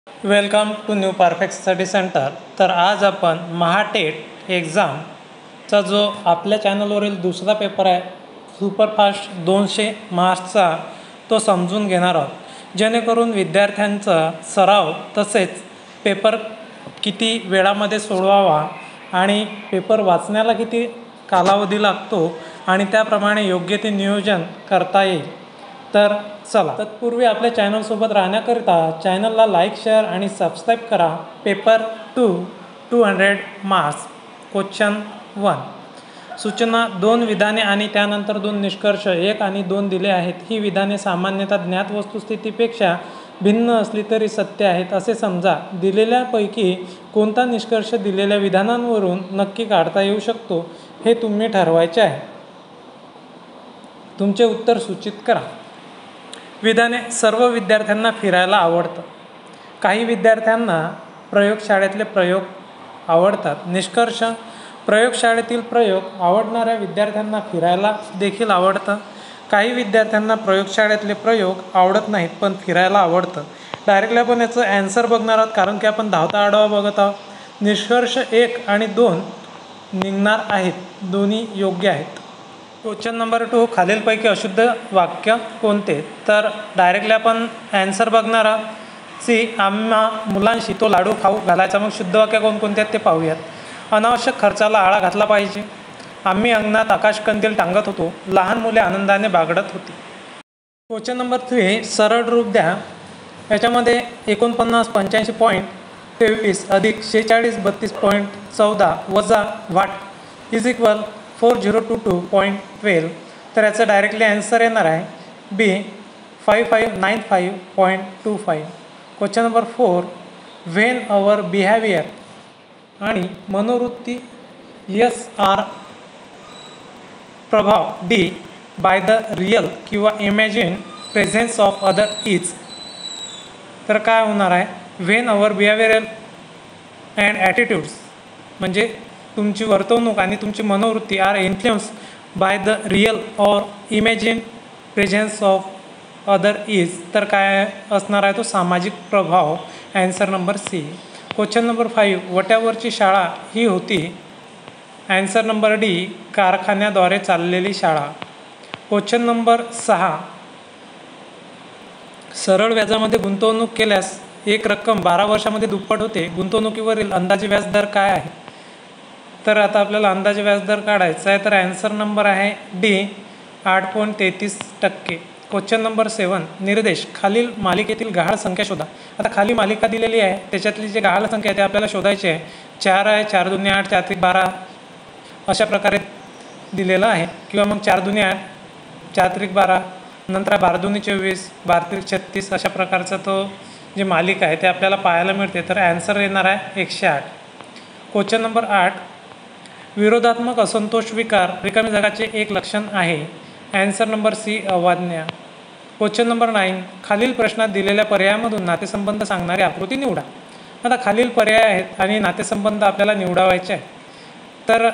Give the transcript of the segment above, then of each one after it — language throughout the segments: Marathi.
Welcome to new perfect study centre. तर आज आपण महाटेट एक्झामचा जो आपल्या चॅनलवरील दुसरा पेपर आहे सुपरफास्ट 200 मार्क्सचा तो समजून घेणार आहोत, जेणेकरून विद्यार्थ्यांचा सराव तसेच पेपर किती वेळामध्ये सोडवावा आणि पेपर वाचण्याला किती कालावधी लागतो आणि त्याप्रमाणे योग्य ते नियोजन करता येईल. तर चला, तत्पूर्वी आपल्या चॅनलसोबत राहण्याकरिता चॅनलला लाईक, शेअर आणि सबस्क्राईब करा. Paper 200 marks question 1. सूचना 2 विधाने आणि त्यानंतर 2 निष्कर्ष 1 आणि 2 दिले आहेत. ही विधाने सामान्यतः ज्ञात वस्तुस्थितीपेक्षा भिन्न असली तरी सत्य आहेत असे समजा. दिलेल्यापैकी कोणता निष्कर्ष दिलेल्या विधानांवरून नक्की काढता येऊ शकतो हे तुम्ही ठरवायचे आहे. तुमचे उत्तर सूचित करा. विधाने: सर्व विद्यार्थ्यांना फिरायला आवडतं. काही विद्यार्थ्यांना प्रयोगशाळेतले प्रयोग आवडतात. निष्कर्ष: प्रयोगशाळेतील प्रयोग आवडणाऱ्या विद्यार्थ्यांना फिरायला देखील आवडतं. काही विद्यार्थ्यांना प्रयोगशाळेतले प्रयोग आवडत नाहीत पण फिरायला आवडतं. डायरेक्टली आपण याचं ॲन्सर बघणार आहोत, कारण की आपण धावता आढावा बघत आहोत. निष्कर्ष 1 आणि 2 निघणार आहेत, दोन्ही योग्य आहेत. Question number 2. खालीलपैकी अशुद्ध वाक्य कोणते? तर डायरेक्टली आपण ॲन्सर बघणार आहोत. आम्हा मुलांशी तो लाडू खाऊ घालायचा. मग शुद्ध वाक्य कोणकोणते आहेत ते पाहूयात. अनावश्यक खर्चाला आळा घातला पाहिजे. आम्ही अंगणात आकाशकंदील टांगत होतो. लहान मुले आनंदाने बागडत होती. Question number 3. सरळ रूप द्या. याच्यामध्ये 49 85.23 अधिक 46 32.14 वजा वाट इज इक्वल 4022.12. तर याचं डायरेक्टली ॲन्सर येणार आहे B 5595.25. Question number 4. When our behaviour आणि मनोवृत्ती एस आर प्रभाव डी बाय द रिअल किंवा imagine presence of others. तर काय होणार आहे? When our behaviour and attitudes म्हणजे तुमची वर्तवणूक आणि तुमची मनोवृत्ती are influence by the real or imagine presence of others. तर काय असणार आहे तो? सामाजिक प्रभाव. Answer number C. Question number 5. वट्यावरची शाळा ही होती. Answer number D. कारखान्याद्वारे चाललेली शाळा. Question number 6. सरळ व्याजामध्ये गुंतवणूक केल्यास एक रक्कम 12 वर्षामध्ये दुप्पट होते. गुंतवणुकीवरील अंदाजे व्याजदर काय आहे? तर आता आपल्याला अंदाजे व्याजदर काढायचा आहे. तर ॲन्सर नंबर आहे डी 8.33%. Question number 7. निर्देश: खालील मालिकेतील गहाळ संख्या शोधा. आता खाली मालिका दिलेली आहे, त्याच्यातली जी गहाळ संख्या आहे ते आपल्याला शोधायची आहे. 4 आहे, 4 दुने 8, 4 त्रिक 12 अशा प्रकारे दिलेलं आहे. किंवा मग 4 दुने 8, 4 त्रिक 12, नंतर 12 दुने 24, 12 त्रिक 36 अशा प्रकारचा तो जी मालिका आहे ते आपल्याला पाहायला मिळते. तर ॲन्सर येणार आहे 108. Question number 8. विरोधात्मक असंतोष विकार रिकामी जागाचे एक लक्षण आहे. Answer number C. अवाज्ञा. Question number 9. खालील प्रश्नात दिलेल्या पर्यायामधून नातेसंबंध सांगणारी आकृती निवडा. आता खालील पर्याय आहेत आणि नातेसंबंध आपल्याला निवडावायचे आहे. तर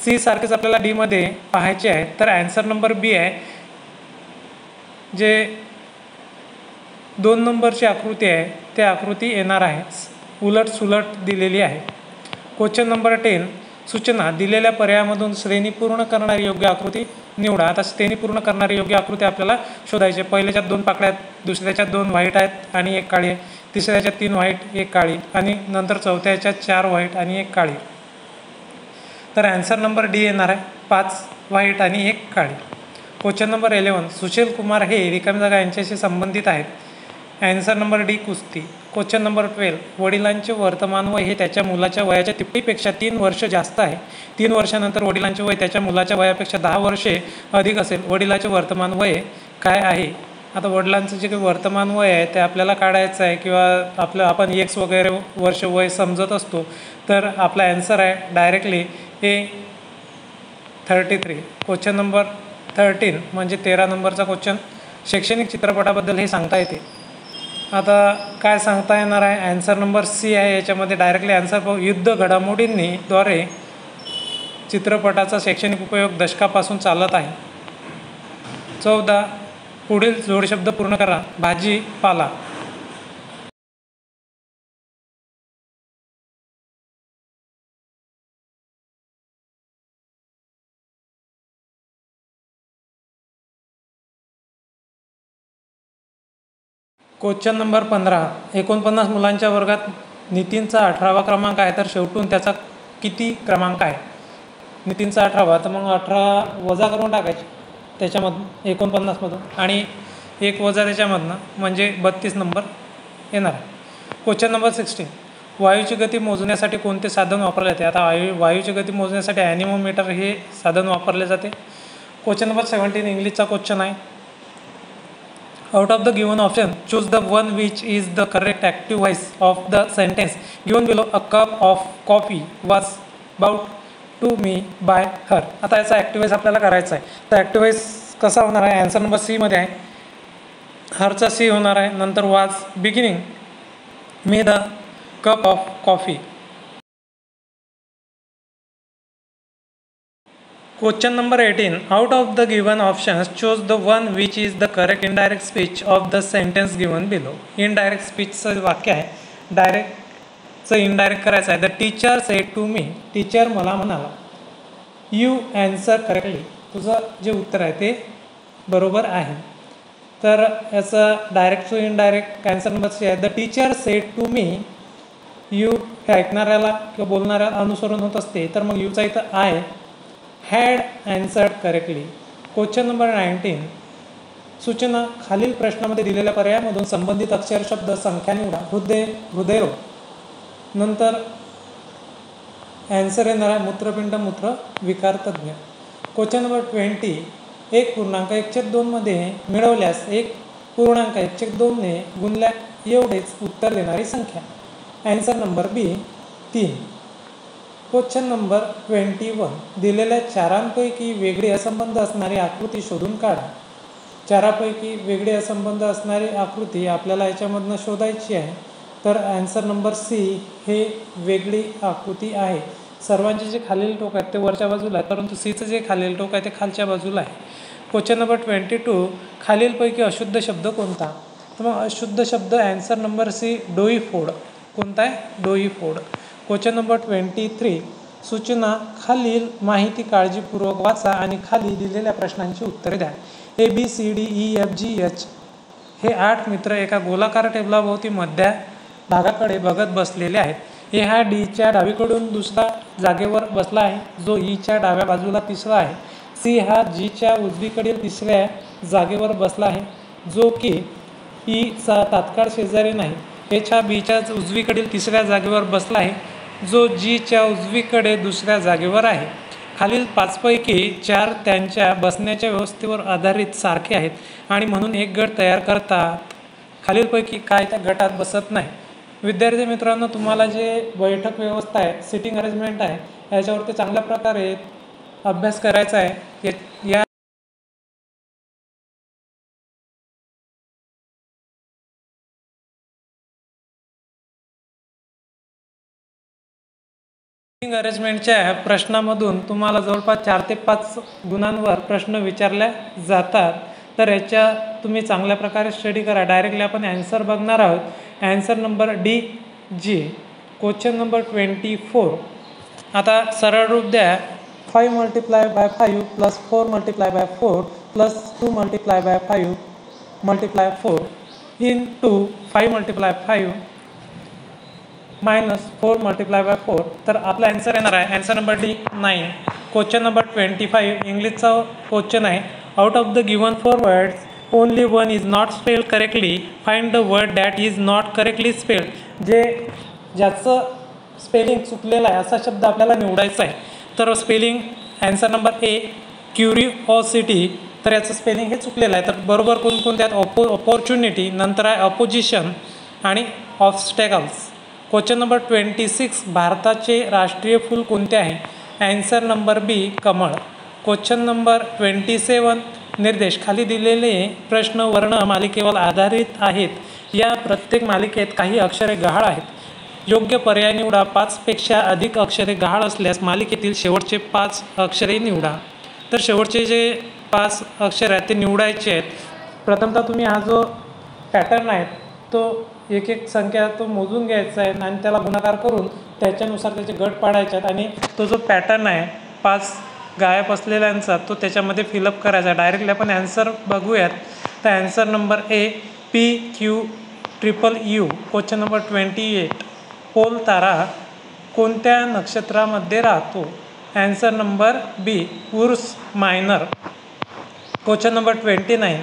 सी सारखेच आपल्याला डीमध्ये पाहायचे आहे. तर ॲन्सर नंबर बी आहे. जे 2 नंबरची आकृती आहे ते आकृती येणार आहे. उलट सुलट दिलेली आहे. Question number 10. सूचना: दिलेल्या पर्यायामधून श्रेणी पूर्ण करणारी योग्य आकृती निवडा. आता श्रेणी पूर्ण करणारी योग्य आकृती आपल्याला शोधायची आहे. पहिल्याच्यात 2 पाकळ्या आहेत, दुसऱ्याच्यात 2 व्हाईट आहेत आणि 1 काळी आहे, तिसऱ्याच्यात 3 व्हाईट 1 काळी आणि नंतर चौथ्याच्यात 4 व्हाईट आणि 1 काळी. तर ॲन्सर नंबर डी येणार आहे 5 व्हाईट आणि 1 काळी. Question number 11. सुशील कुमार हे रिकामी जागा यांच्याशी संबंधित आहेत. Answer number D. कुस्ती. Question number 12. वडिलांचे वर्तमान वय हे त्याच्या मुलाच्या वयाच्या तिप्पटीपेक्षा 3 वर्ष जास्त आहे. 3 वर्षानंतर वडिलांचे वय त्याच्या मुलाच्या वयापेक्षा 10 वर्षे अधिक असेल. वडिलांचे वर्तमान वय काय आहे? आता वडिलांचं जे काही वर्तमान वय आहे ते आपल्याला काढायचं आहे, किंवा आपण एक्स वगैरे वर्ष वय समजत असतो. तर आपला ॲन्सर आहे डायरेक्टली ए 33. क्वेश्चन नंबर 13 म्हणजे 13 नंबरचा क्वेश्चन. शैक्षणिक चित्रपटाबद्दल हे सांगता येते. आता काय सांगता येणार आहे? ॲन्सर नंबर सी आहे. याच्यामध्ये डायरेक्टली ॲन्सर पाहू. युद्ध घडामोडींनी द्वारे चित्रपटाचा शैक्षणिक उपयोग दशकापासून चालत आहे. 14. पुढील जोडशब्द पूर्ण करा. भाजीपाला. Question number 15. 49 मुलांच्या वर्गात नितीनचा 18वा क्रमांक आहे, तर शेवटून त्याचा किती क्रमांक आहे? नितीनचा 18वा, तर मग 18 वजा करून टाकायचे त्याच्यामधून 49मधून, आणि 1 वजा त्याच्यामधनं म्हणजे 32 नंबर येणार. Question number 16. वायूची गती मोजण्यासाठी कोणते साधन वापरले जाते? आता वायूची गती मोजण्यासाठी ॲनिमोमीटर हे साधन वापरले जाते. क्वेश्चन नंबर 17 इंग्लिशचा क्वेश्चन आहे. Out of the given option, choose the one which is the correct active voice of the sentence given below. A cup of coffee was brought to me by her. आता याचा ॲक्टिव्ह वॉइस आपल्याला करायचा आहे. तर ॲक्टिव्ह वॉइस कसा होणार आहे? आन्सर नंबर सी मध्ये आहे. हरचा सी होणार आहे. नंतर वाज beginning me the cup of coffee. Question number 18. Out of the given options, choose the one which is the correct indirect speech of the sentence given below. Indirect speechचं वाक्य आहे. डायरेक्टचं इनडायरेक्ट करायचं आहे. The teacher said to me. Teacher मला म्हणाला. You answer correctly. तुझं जे उत्तर आहे ते बरोबर आहे. तर याचं direct to indirect answer number C आहे. The teacher said to me. You हे ऐकणाऱ्याला किंवा बोलणाऱ्याला अनुसरून होत असते, तर मग यूचा इथं आहे. Had answered correctly. Question number 19. सूचना. खालील प्रश्नामध्ये दिलेल्या पर्यायामधून संबंधित अक्षर शब्द संख्या निवडा. हृदयरोग. नंतर ॲन्सर येणार आहे मूत्रपिंड मूत्र विकार तज्ज्ञ. Question number 20. 1.1/2 मध्ये मिळवल्यास 1.1/2 ने गुणल्या एवढेच उत्तर देणारी संख्या. ॲन्सर नंबर बी 3. Question number 21. दिलेल्या चारांपैकी वेगळे असंबंध असणारी आकृती शोधून काढा. चारापैकी वेगळे असंबंध असणारी आकृती आपल्याला याच्यामधनं शोधायची आहे. तर ॲन्सर नंबर सी हे वेगळी आकृती आहे. सर्वांचे जे खालील टोक आहेत ते वरच्या बाजूला आहे, परंतु सीचं जे खालील टोक आहे ते खालच्या बाजूला आहे. Question number 22. खालीलपैकी अशुद्ध शब्द कोणता? तर मग अशुद्ध शब्द ॲन्सर नंबर सी डोईफोड. कोणता आहे? डोईफोड. Question number 23. सूचना. खालील माहिती काळजीपूर्वक वाचा आणि खाली दिलेल्या प्रश्नांची उत्तरे द्या. ABCDEFGH हे 8 मित्र एका गोलाकार टेबलाभोवती मध्य भागाकडे बघत बसलेले आहेत. ए हा डीच्या डावीकडून दुसरा जागेवर बसला आहे, जो ईच्या डाव्या बाजूला तिसरा आहे. सी हा जीच्या उजवीकडील तिसऱ्या जागेवर बसला आहे, जो की ईचा तात्काळ शेजारी नाही. एच हा बीच्या उजवीकडील तिसऱ्या जागेवर बसला आहे, जो जीच्या उजवीकडे दुसऱ्या जागेवर आहे. खालील 5 पैकी 4 त्यांच्या बसण्याच्या व्यवस्थेवर आधारित सारखे आहेत आणि म्हणून एक गट तयार करतात. खालीलपैकी काय त्या गटात बसत नाही? विद्यार्थी मित्रांनो, तुम्हाला जे बैठक व्यवस्था आहे, सिटिंग अरेंजमेंट आहे, याच्यावरती चांगल्या प्रकारे अभ्यास करायचा आहे. या अरेंजमेंटच्या प्रश्नामधून तुम्हाला जवळपास 4 ते 5 गुणांवर प्रश्न विचारले जातात. तर याच्या तुम्ही चांगल्या प्रकारे स्टडी करा. डायरेक्टली आपण ॲन्सर बघणार आहोत. Answer number D G. Question number 24. आता सरळ रूप द्या. 5 × 5 + 4 × 4 + 2 × 5 × 4 into 5 × 5 -4 × 4. तर आपला ॲन्सर येणार आहे answer number D 9. Question number 25 इंग्लिशचा क्वेश्चन आहे. Out of the given 4 words only one is not spelled correctly. Find the word that is not correctly spelled. ज्याचं स्पेलिंग चुकलेलं आहे असा शब्द आपल्याला निवडायचा आहे. तर स्पेलिंग ॲन्सर नंबर ए क्युरिओसिटी. तर याचं स्पेलिंग हे चुकलेलं आहे. तर बरोबर कोणकोणते आहेत? ऑपॉर्च्युनिटी, नंतर आहे अपोजिशन आणि ऑब्स्टॅकल्स. Question number 26. भारताचे राष्ट्रीय फूल कोणते आहे? ॲन्सर नंबर बी कमळ. Question number 27. निर्देश. खाली दिलेले प्रश्न वर्ण मालिकेवर आधारित आहेत. या प्रत्येक मालिकेत काही अक्षरे गहाळ आहेत. योग्य पर्याय निवडा. 5 पेक्षा अधिक अक्षरे गहाळ असल्यास मालिकेतील शेवटचे 5 अक्षरे निवडा. तर शेवटचे जे 5 अक्षर आहेत ते निवडायचे आहेत. प्रथमतः तुम्ही हा जो पॅटर्न आहे तो एक संख्या तो मोजून घ्यायचा आहे आणि त्याला गुणाकार करून त्याच्यानुसार त्याचे गट पाडायचे आहेत आणि तो जो पॅटर्न आहे 5 गायब असलेल्यांचा तो त्याच्यामध्ये फिलअप करायचा. डायरेक्टली आपण ॲन्सर बघूयात. तर answer number A PQR U. Question number 28. Pole तारा कोणत्या नक्षत्रामध्ये राहतो? Answer number B, Ursa minor. Question number 29.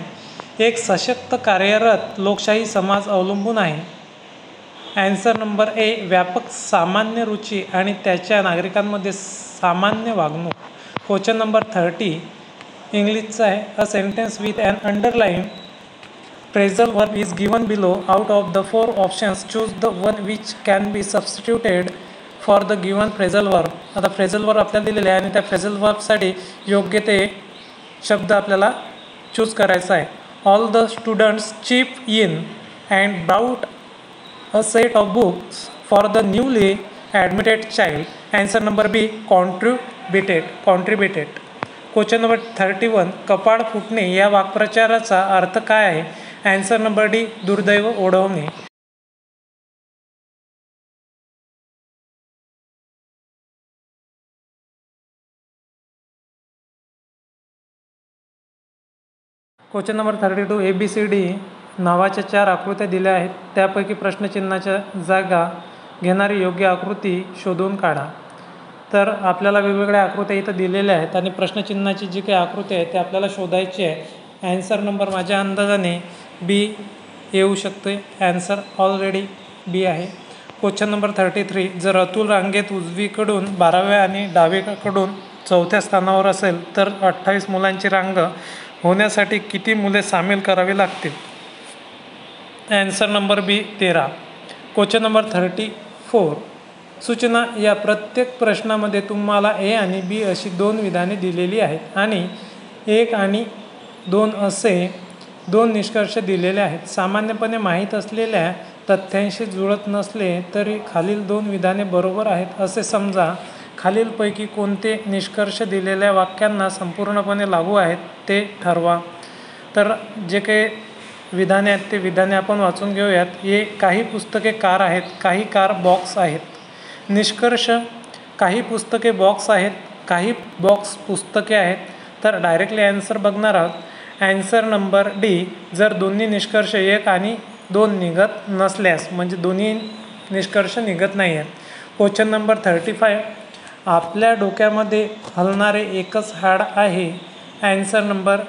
एक सशक्त कार्यरत लोकशाही समाज अवलंबून आहे. ॲन्सर नंबर ए, व्यापक सामान्य रुची आणि त्याच्या नागरिकांमध्ये सामान्य वागणूक. क्वेश्चन नंबर 30 इंग्लिशचा आहे. A sentence with an underline phrasal verb is given below. Out of the 4 options choose the one which can be substituted for the given phrasal verb. आता फ्रेझल वर्ब आपल्याला दिलेले आहे आणि त्या फ्रेझल वर्बसाठी योग्य ते शब्द आपल्याला चूज करायचा आहे. All the students chip in and brought a set of books for the newly admitted child. Answer number B, contributed. Question number 31. कपाळ फुटणे या वाक्प्रचाराचा अर्थ काय आहे? ॲन्सर नंबर डी, दुर्दैव ओढवणे. Question number 32. ABCD नावाच्या 4 आकृत्या दिल्या आहेत. त्यापैकी प्रश्नचिन्हाच्या जागा घेणारी योग्य आकृती शोधून काढा. तर आपल्याला वेगवेगळ्या आकृत्या इथं दिलेल्या आहेत आणि प्रश्नचिन्हाची जी काही आकृती आहे ते आपल्याला शोधायची आहे. ॲन्सर नंबर माझ्या अंदाजाने बी येऊ शकते. ॲन्सर ऑलरेडी बी आहे. Question number 33. जर अतुल रांगेत उजवीकडून 12व्या आणि डावीकडून 4थ्या स्थानावर असेल तर 28 मुलांची रांग होण्यासाठी किती मुले सामील करावी लागतील? ॲन्सर नंबर बी, 13. Question number 34. सूचना. या प्रत्येक प्रश्नामध्ये तुम्हाला ए आणि बी अशी 2 विधाने दिलेली आहेत आणि 1 आणि 2 असे 2 निष्कर्ष दिलेले आहेत. सामान्यपणे माहीत असलेल्या तथ्यांशी जुळत नसले तरी खालील 2 विधाने बरोबर आहेत असे समजा. खालीलपैकी कोणते निष्कर्ष दिलेल्या वाक्यांना संपूर्णपणे लागू आहेत ते ठरवा. तर जे काही विधाने आहेत ते विधाने आपण वाचून घेऊयात. काही पुस्तके कार आहेत, काही कार बॉक्स आहेत. निष्कर्ष. काही पुस्तके बॉक्स आहेत, काही बॉक्स पुस्तके आहेत. तर डायरेक्टली ॲन्सर बघणार आहोत. Answer number D. जर दोन्ही निष्कर्ष 1 आणि 2 निघत नसल्यास, म्हणजे दोन्ही निष्कर्ष निघत नाही आहेत. Question number 35. आपल्या डोक्यामध्ये हलणारे एकच हाड आहे. ॲन्सर नंबर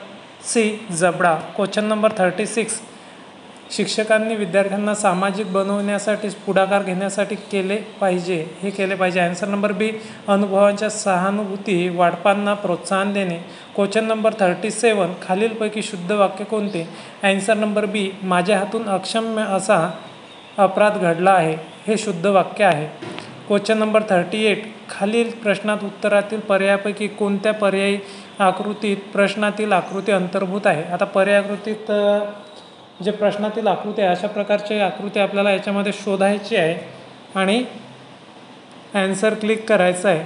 सी, जबडा. Question number 36. शिक्षकांनी विद्यार्थ्यांना सामाजिक बनवण्यासाठी पुढाकार घेण्यासाठी केले पाहिजे. ॲन्सर नंबर बी, अनुभवांच्या सहानुभूती वाटपांना प्रोत्साहन देणे. Question number 37. खालीलपैकी शुद्ध वाक्य कोणते? ॲन्सर नंबर बी, माझ्या हातून अक्षम्य असा अपराध घडला आहे. हे शुद्ध वाक्य आहे. Question number 38. खालील प्रश्नात उत्तरातील पर्यायापैकी कोणत्या पर्यायी आकृतीत प्रश्नातील आकृती अंतर्भूत आहे? आता पर्याय आकृतीत जे प्रश्नातील आकृती आहे अशा प्रकारची आकृती आपल्याला याच्यामध्ये शोधायची आहे आणि ॲन्सर क्लिक करायचं आहे.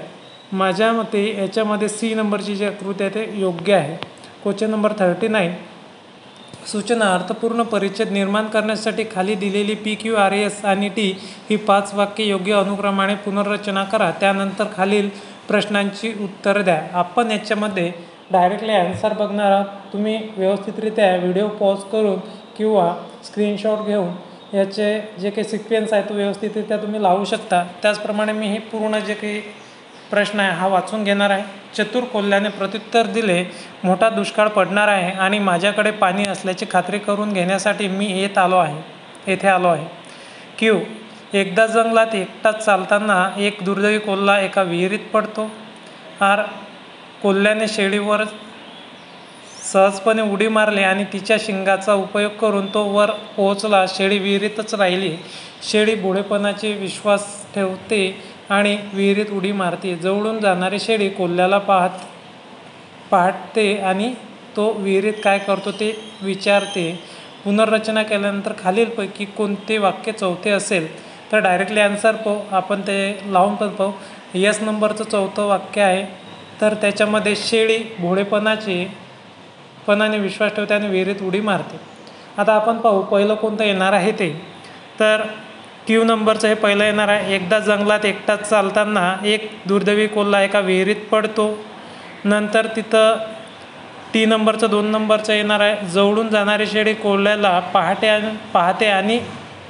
माझ्या मते याच्यामध्ये सी नंबरची जी आकृती आहे ते योग्य आहे. Question number 39. सूचना. अर्थपूर्ण परिच्छेद निर्माण करण्यासाठी खाली दिलेली PQRS आणि T ही 5 वाक्ये योग्य अनुक्रमाने पुनर्रचना करा. त्यानंतर खालील प्रश्नांची उत्तर द्या. आपण याच्यामध्ये डायरेक्टली ॲन्सर बघणार आहोत. तुम्ही व्यवस्थितरित्या व्हिडिओ पॉज करून किंवा स्क्रीनशॉट घेऊन याचे जे काही सिक्वेन्स आहे तो व्यवस्थितरित्या तुम्ही लावू शकता. त्याचप्रमाणे मी हे पूर्ण जे काही प्रश्न आहे हा वाचून घेणार आहे. चतुर कोल्ह्याने प्रत्युत्तर दिले, मोठा दुष्काळ पडणार आहे आणि माझ्याकडे पाणी असल्याची खात्री करून घेण्यासाठी मी येथे आलो आहे. क्यू. एकदा जंगलात एकटाच चालताना एक दुर्दैवी कोल्हा एका विहिरीत पडतो. आर. कोल्ह्याने शेळीवर सहजपणे उडी मारली आणि तिच्या शिंगाचा उपयोग करून तो वर पोहोचला. शेळी विहिरीतच राहिली. शेळी भोळेपणाचे विश्वास ठेवते आणि विहिरीत उडी मारते. जवळून जाणारी शेळी कोल्ह्याला पाहते आणि तो विहिरीत काय करतो ते विचारते. पुनर्रचना केल्यानंतर खालीलपैकी कोणते वाक्य चौथे असेल? तर डायरेक्टली ॲन्सर आपण ते लावून पण पाहू. यस नंबरचं 4थं वाक्य आहे. तर त्याच्यामध्ये शेळी भोळेपणाने विश्वास ठेवते आणि विहिरीत उडी मारते. आता आपण पाहू पहिलं कोणतं येणार आहे ते. तर क्यू नंबरचं हे पहिलं येणार आहे. एकदा जंगलात एकटाच चालताना एक दुर्दैवी कोल्हा एका विहिरीत पडतो. नंतर तिथं टी नंबरचं 2 नंबरचं येणार आहे. जवळून जाणारी शेळी कोल्ह्याला पाहते आणि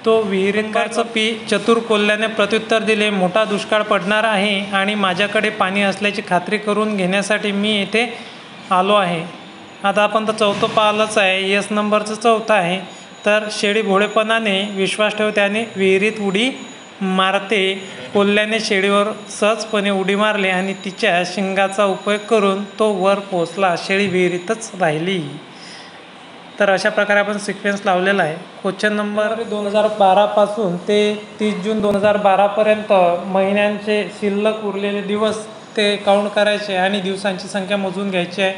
तो विहिरींवरचं पी चतुर कोल्ह्याने प्रत्युत्तर दिले, मोठा दुष्काळ पडणार आहे आणि माझ्याकडे पाणी असल्याची खात्री करून घेण्यासाठी मी येथे आलो आहे. आता आपण तर चौथं पाहिलंच आहे. यस नंबरचं चौथं आहे. तर शेळी भोळेपणाने विश्वास ठेवते आणि विहिरीत उडी मारते. कोल्ह्याने शेळीवर सहजपणे उडी मारली आणि तिच्या शिंगाचा उपयोग करून तो वर पोचला. शेळी विहिरीतच राहिली. तर अशा प्रकारे आपण सिक्वेन्स लावलेला आहे. क्वेश्चन नंबर 2012पासून ते 30 जून 2012पर्यंत महिन्यांचे शिल्लक उरलेले दिवस ते काउंट करायचे आणि दिवसांची संख्या मोजून घ्यायची आहे.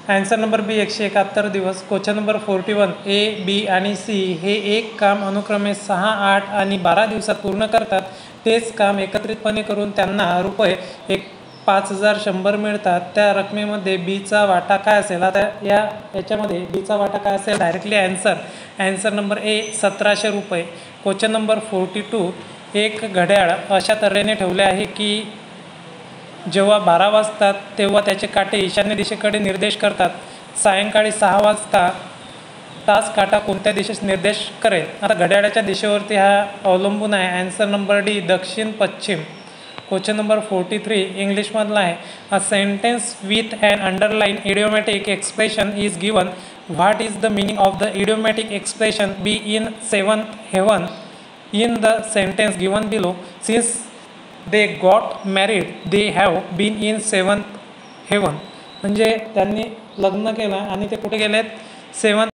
ॲन्सर नंबर बी 171 दिवस. क्वेश्चन नंबर 41 ए, बी आणि सी हे एक काम अनुक्रमे 6, 8 आणि 12 दिवसात पूर्ण करतात. तेच काम एकत्रितपणे करून त्यांना रुपये 5100 मिळतात. त्या रकमेमध्ये बीचा वाटा काय असेल? आता याच्यामध्ये बीचा वाटा काय असेल? डायरेक्टली ॲन्सर नंबर ए 1700 रुपये. क्वेश्चन नंबर 42 एक घड्याळ अशा तऱ्हेने ठेवले आहे की जेव्हा 12 वाजतात तेव्हा त्याचे काटे ईशान्य दिशेकडे निर्देश करतात. सायंकाळी 6 वाजता तास काटा कोणत्या दिशेस निर्देश करेल? आता घड्याळाच्या दिशेवरती हा अवलंबून आहे. ॲन्सर नंबर डी दक्षिण पश्चिम. क्वेश्चन नंबर 43 इंग्लिशमधला आहे. A sentence with an underline idiomatic expression is given. What is the meaning of the idiomatic expression be in 7th heaven in the sentence given below? Since they got married they have been in 7th heaven. म्हणजे त्यांनी लग्न केलं आणि ते कुठे गेलेत? 7th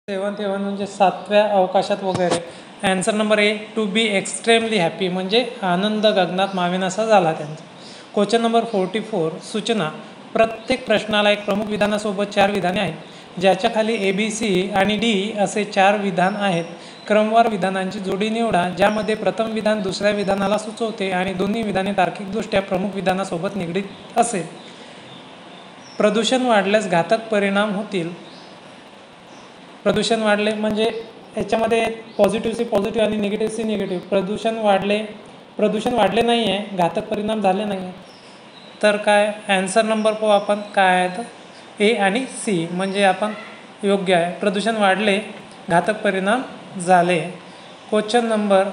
हेवन म्हणजे 7व्या अवकाशात वगैरे. Answer number A to be extremely happy म्हणजे आनंद गगनात मावेनासा झाला त्यांचा. क्वेश्चन नंबर 44 सूचना. प्रत्येक प्रश्नाला एक प्रमुख विधानासोबत 4 विधाने आहेत. ज्याच्या खाली ए, बी, सी आणि डी असे 4 विधान आहेत. क्रमवार विधानांची जोडी निवडा ज्यामध्ये प्रथम विधान दुसऱ्या विधानाला सुचवते आणि दोन्ही विधाने तार्किकदृष्ट्या प्रमुख विधानासोबत निगडीत असेल. प्रदूषण वाढल्यास घातक परिणाम होतील. प्रदूषण वाढले म्हणजे याच्यामध्ये पॉझिटिव्ह पॉझिटिव्ह आणि निगेटिव्ह निगेटिव्ह. प्रदूषण वाढले नाही आहे, घातक परिणाम झाले नाही आहे. तर काय ॲन्सर नंबर पाहू आपण काय आहे? तर ए आणि सी म्हणजे आपण योग्य आहे. प्रदूषण वाढले, घातक परिणाम झाले. क्वेश्चन नंबर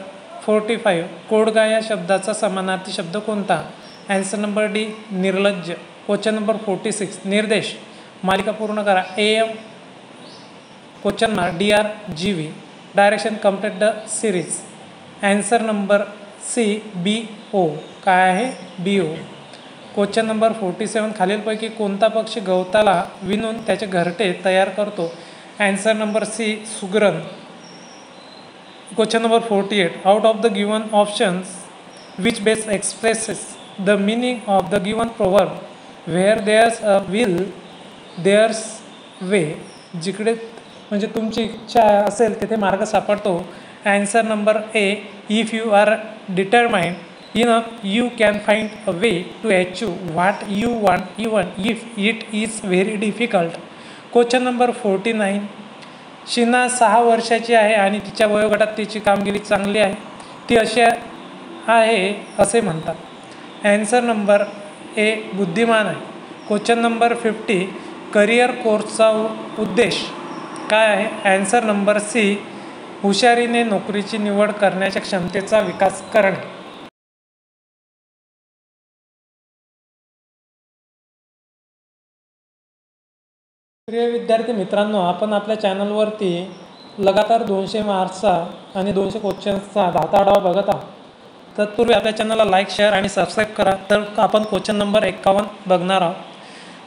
45 कोडगा या शब्दाचा समानार्थी शब्द कोणता? ॲन्सर नंबर डी निर्लज्ज. क्वेश्चन नंबर 46 निर्देश. मालिका पूर्ण करा. AM question mark DRGV direction complete the series. Answer number C BO काय आहे? BO. क्वेश्चन नंबर 47 खालीलपैकी कोणता पक्षी गवताला विणून त्याचे घरटे तयार करतो? ॲन्सर नंबर सी सुगरण. Question number 48 out of the given options which best expresses the meaning of the given proverb? Where there's a will there's way. जिकडे म्हणजे तुमची इच्छा असेल तिथे मार्ग सापडतो. Answer number A if you are determined enough you can find a way to achieve what you want even if it is very difficult. Question number 49 Sheena 6 वर्षाची आहे आणि तिच्या वयोगटात तिची कामगिरी चांगली आहे. ती अशी आहे असे म्हणतात. ॲन्सर नंबर ए बुद्धिमान आहे. क्वेश्चन नंबर 50 करिअर कोर्सचा उद्देश काय आहे? ॲन्सर नंबर सी हुशारीने नोकरीची निवड करण्याच्या क्षमतेचा विकास करणे. प्रिय विद्यार्थी मित्रांनो, आपण आपल्या चॅनलवरती लगातार 200 मार्क्सचा आणि 200 क्वेश्चन्सचा धावता बघत आहोत. तत्पूर्वी आपल्या चॅनलला लाईक, शेअर आणि सबस्क्राईब करा. तर आपण क्वेश्चन नंबर 51 बघणार आहोत.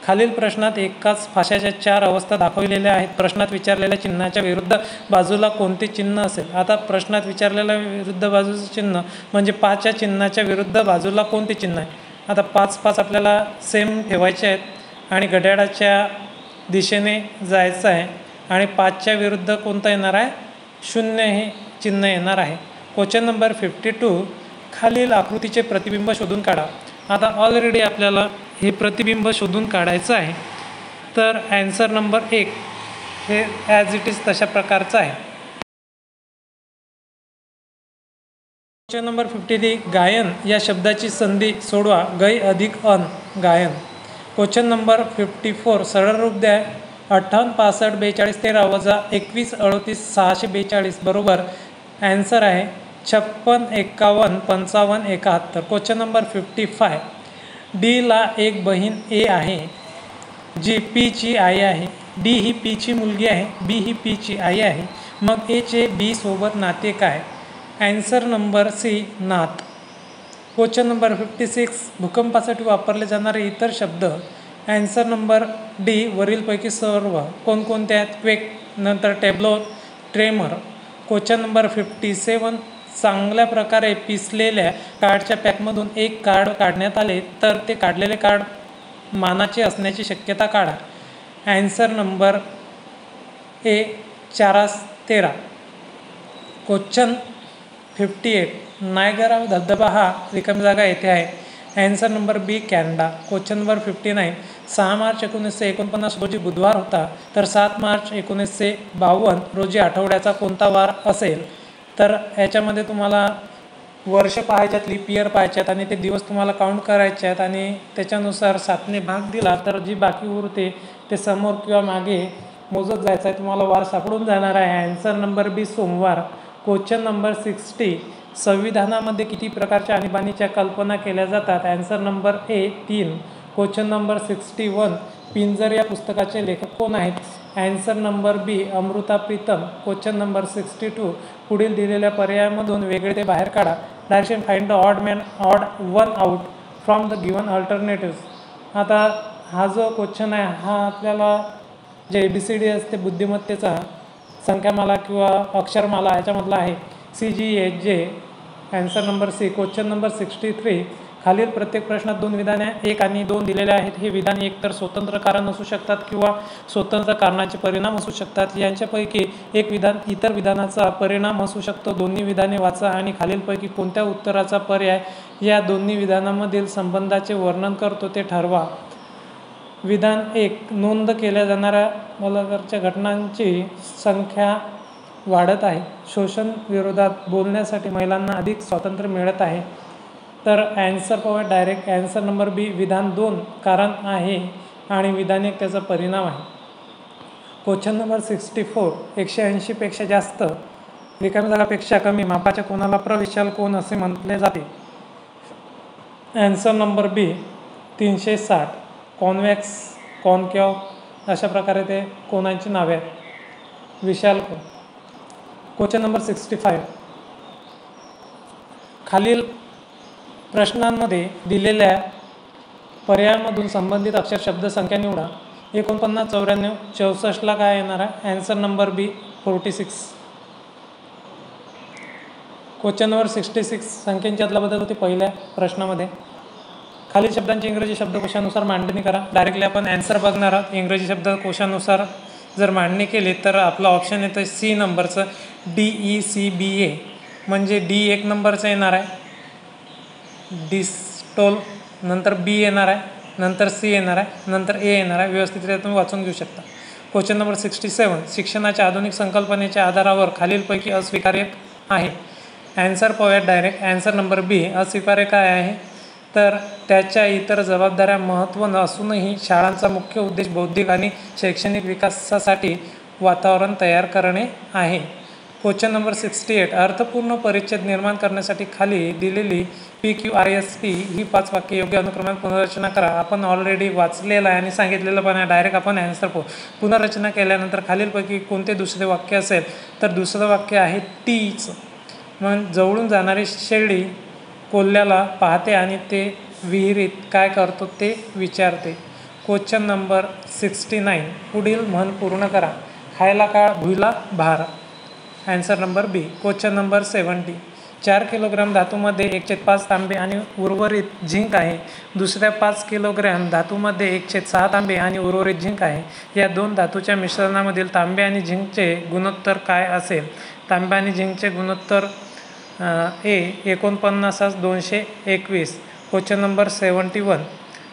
खालील प्रश्नात एकाच फाशाच्या 4 अवस्था दाखवलेल्या आहेत. प्रश्नात विचारलेल्या चिन्हाच्या विरुद्ध बाजूला कोणते चिन्ह असेल? आता प्रश्नात विचारलेल्या विरुद्ध बाजूचं चिन्ह म्हणजे 5च्या चिन्हाच्या विरुद्ध बाजूला कोणते चिन्ह आहे? आता 5 आपल्याला सेम ठेवायचे आहेत आणि घड्याळाच्या दिशेने जायचं आहे आणि 5च्या विरुद्ध कोणतं येणार आहे? 0 हे चिन्ह येणार आहे. क्वेश्चन नंबर 52 खालील आकृतीचे प्रतिबिंब शोधून काढा. आता ऑलरेडी आपल्याला हे प्रतिबिंब शोधून काढायचं आहे. तर ॲन्सर नंबर 1 हे ॲज इट इज तशा प्रकारचं आहे. क्वेश्चन नंबर 53 गायन या शब्दाची संधी सोडवा. गै अधिक अन गायन. क्वेश्चन नंबर 54 सरळ रूप द्या. 58, 65, 42, 13 वजा 21, 38, 642 बरोबर ॲन्सर आहे 56, 51, 55, 71. Question number 55. डीला एक बहीण ए आहे जी पीची आई आहे. डी ही पीची मुलगी आहे, बी ही पीची आई आहे. मग एचे बी सोबत नाते काय? ॲन्सर नंबर सी नात. Question number 56. भूकंपासाठी वापरले जाणारे इतर शब्द. ॲन्सर नंबर डी वरीलपैकी सर्व कोणकोणते आहेत? क्वेक, नंतर टेब्लो, ट्रेमर. Question number 57. चांगल्या प्रकारे पिसलेल्या कार्डच्या पॅकमधून एक कार्ड काढण्यात आले तर ते काढलेले कार्ड मानाचे असण्याची शक्यता काढा. ॲन्सर नंबर ए 4/13. क्वेश्चन 58. नायगरा धबधबा हा रिकामी जागा येथे आहे. ॲन्सर नंबर बी कॅनडा. Question number 59. 6 मार्च 1949 रोजी बुधवार होता तर 7 मार्च 1952 रोजी आठवड्याचा कोणता वार असेल? तर याच्यामध्ये तुम्हाला वर्ष पाहायचे आहेत, लीप इयर पाहायचे आहेत आणि ते दिवस तुम्हाला काउंट करायचे आहेत आणि त्याच्यानुसार 7ने भाग दिला तर जी बाकी उरते ते समोर किंवा मागे मोजत जायचं आहे. तुम्हाला वार सापडून जाणार आहे. ॲन्सर नंबर बी सोमवार. Question number 60. संविधानामध्ये किती प्रकारच्या आणीबाणीच्या कल्पना केल्या जातात? Answer number A 3. Question number 61. Pinjar या पुस्तकाचे लेखक कोण आहेत? Answer number B Amrita Pritam. Question number 62. पुढील दिलेल्या पर्यायामधून वेगळे ते बाहेर काढा. Direction find the odd one out from the given alternatives. आता हा जो क्वेश्चन आहे हा आपल्याला जे ABCD असते बुद्धिमत्तेचा संख्यामाला किंवा अक्षरमाला याच्यामधला आहे. CGHJ. Answer number C. Question number 63. खालील प्रत्येक प्रश्नात 2 विधाने 1 आणि 2 दिलेले आहेत. हे विधान एकतर स्वतंत्र कारण असू शकतात किंवा स्वतंत्र कारणाचे परिणाम असू शकतात. यांच्यापैकी एक विधान इतर विधानाचा परिणाम असू शकतो. दोन्ही विधाने वाचा आणि खालीलपैकी कोणत्या उत्तराचा पर्याय या दोन्ही विधानामधील संबंधाचे वर्णन करतो ते ठरवा. विधान 1. नोंद केल्या जाणाऱ्या बलात्काराच्या घटनांची संख्या वाढत आहे. शोषण विरोधात बोलण्यासाठी महिलांना अधिक स्वातंत्र्य मिळत आहे. तर ॲन्सर पाहूया डायरेक्ट. ॲन्सर नंबर बी. विधान 2 कारण आहे आणि विधान 1 त्याचा परिणाम आहे. Question number 64. 180 पेक्षा जास्त रिकाम्या जागापेक्षा कमी मापाच्या कोणाला प्रविशाल कोन असे म्हटले जाते? Answer number B 360. Convex, concave अशा प्रकारे ते कोणाची नावे आहेत. विशाल कोन. Question number 65. खालील प्रश्नांमध्ये दिलेल्या पर्यायामधून संबंधित अक्षर शब्द संख्या निवडा. 49, 94, 64ला काय येणार आहे? ॲन्सर नंबर बी 46. Question number 66. संख्यांची अदलाबदल होती पहिल्या प्रश्नामध्ये. खालील शब्दांची इंग्रजी शब्दकोशानुसार मांडणी करा. डायरेक्टली आपण ॲन्सर बघणार आहोत. इंग्रजी शब्दकोशानुसार जर मांडणी केली तर आपला ऑप्शन येतं सी नंबरचं DECBA. म्हणजे डी 1 नंबरचं येणार आहे, डिस्टोल, नंतर बी येणार आहे, नंतर सी येणार आहे, नंतर ए येणार आहे. व्यवस्थितरित्या तुम्ही वाचून घेऊ शकता. Question number 67. शिक्षणाच्या आधुनिक संकल्पनेच्या आधारावर खालीलपैकी अस्वीकार्य आहे. ॲन्सर पाहूयात डायरेक्ट. ॲन्सर नंबर बी. अस्वीकार्य काय आहे? तर त्याच्या इतर जबाबदाऱ्या महत्त्व असूनही शाळांचा मुख्य उद्देश बौद्धिक आणि शैक्षणिक विकासासाठी वातावरण तयार करणे आहे. Question number 68. अर्थपूर्ण परिच्छेद निर्माण करण्यासाठी खाली दिलेली PQIST ही 5 वाक्ये योग्य अनुक्रमात पुनर्रचना करा. आपण ऑलरेडी वाचलेलं आहे आणि सांगितलेलं पण आहे. डायरेक्ट आपण ॲन्सर पाहू. पुनर्रचना केल्यानंतर खालीलपैकी कोणते दुसरे वाक्य असेल? तर दुसरं वाक्य आहे टीच. मग जवळून जाणारी शेळी कोल्ह्याला पाहते आणि ते विहिरीत काय करतो ते विचारते. Question number 69. पुढील म्हण पूर्ण करा. खायला काळ, भुईला भार. Answer number B. Question number 70. 4 kilogram धातूमध्ये 1/5 तांबे आणि उर्वरित झिंक आहे. दुसऱ्या 5 किलोग्रॅम धातूमध्ये 1/6 तांबे आणि उर्वरित झिंक आहे. या दोन धातूच्या मिश्रणामधील तांबे आणि झिंकचे गुणोत्तर काय असेल? तांबे आणि झिंकचे गुणोत्तर ए 49:221. Question number 71.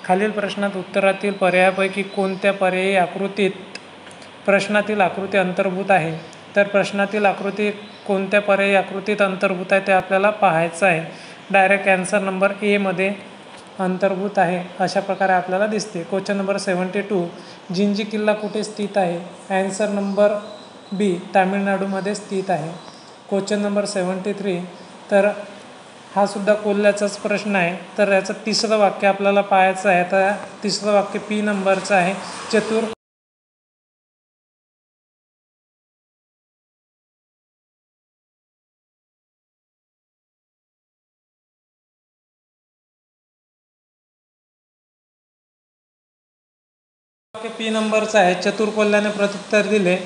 खालील प्रश्नात उत्तरातील पर्यायापैकी कोणत्या पर्यायी आकृतीत प्रश्नातील आकृती अंतर्भूत आहे? तर प्रश्नातील आकृती कोणत्या पर्यायी आकृतीत अंतर्भूत आहे ते आपल्याला पाहायचं आहे. डायरेक्ट ॲन्सर नंबर ए मध्ये अंतर्भूत आहे अशा प्रकारे आपल्याला दिसते. क्वेश्चन नंबर 72, जिंजी किल्ला कुठे स्थित आहे? ॲन्सर नंबर बी, तामिळनाडूमध्ये स्थित आहे. क्वेश्चन नंबर 73, तर हा सुद्धा कोल्ह्याचाच प्रश्न आहे. तर याचं तिसरं वाक्य आपल्याला पाहायचं आहे. तर तिसरं वाक्य पी नंबरचं आहे. चतुर वाक्य पी नंबरचं आहे. चतुर कोल्ह्याने प्रत्युत्तर दिले,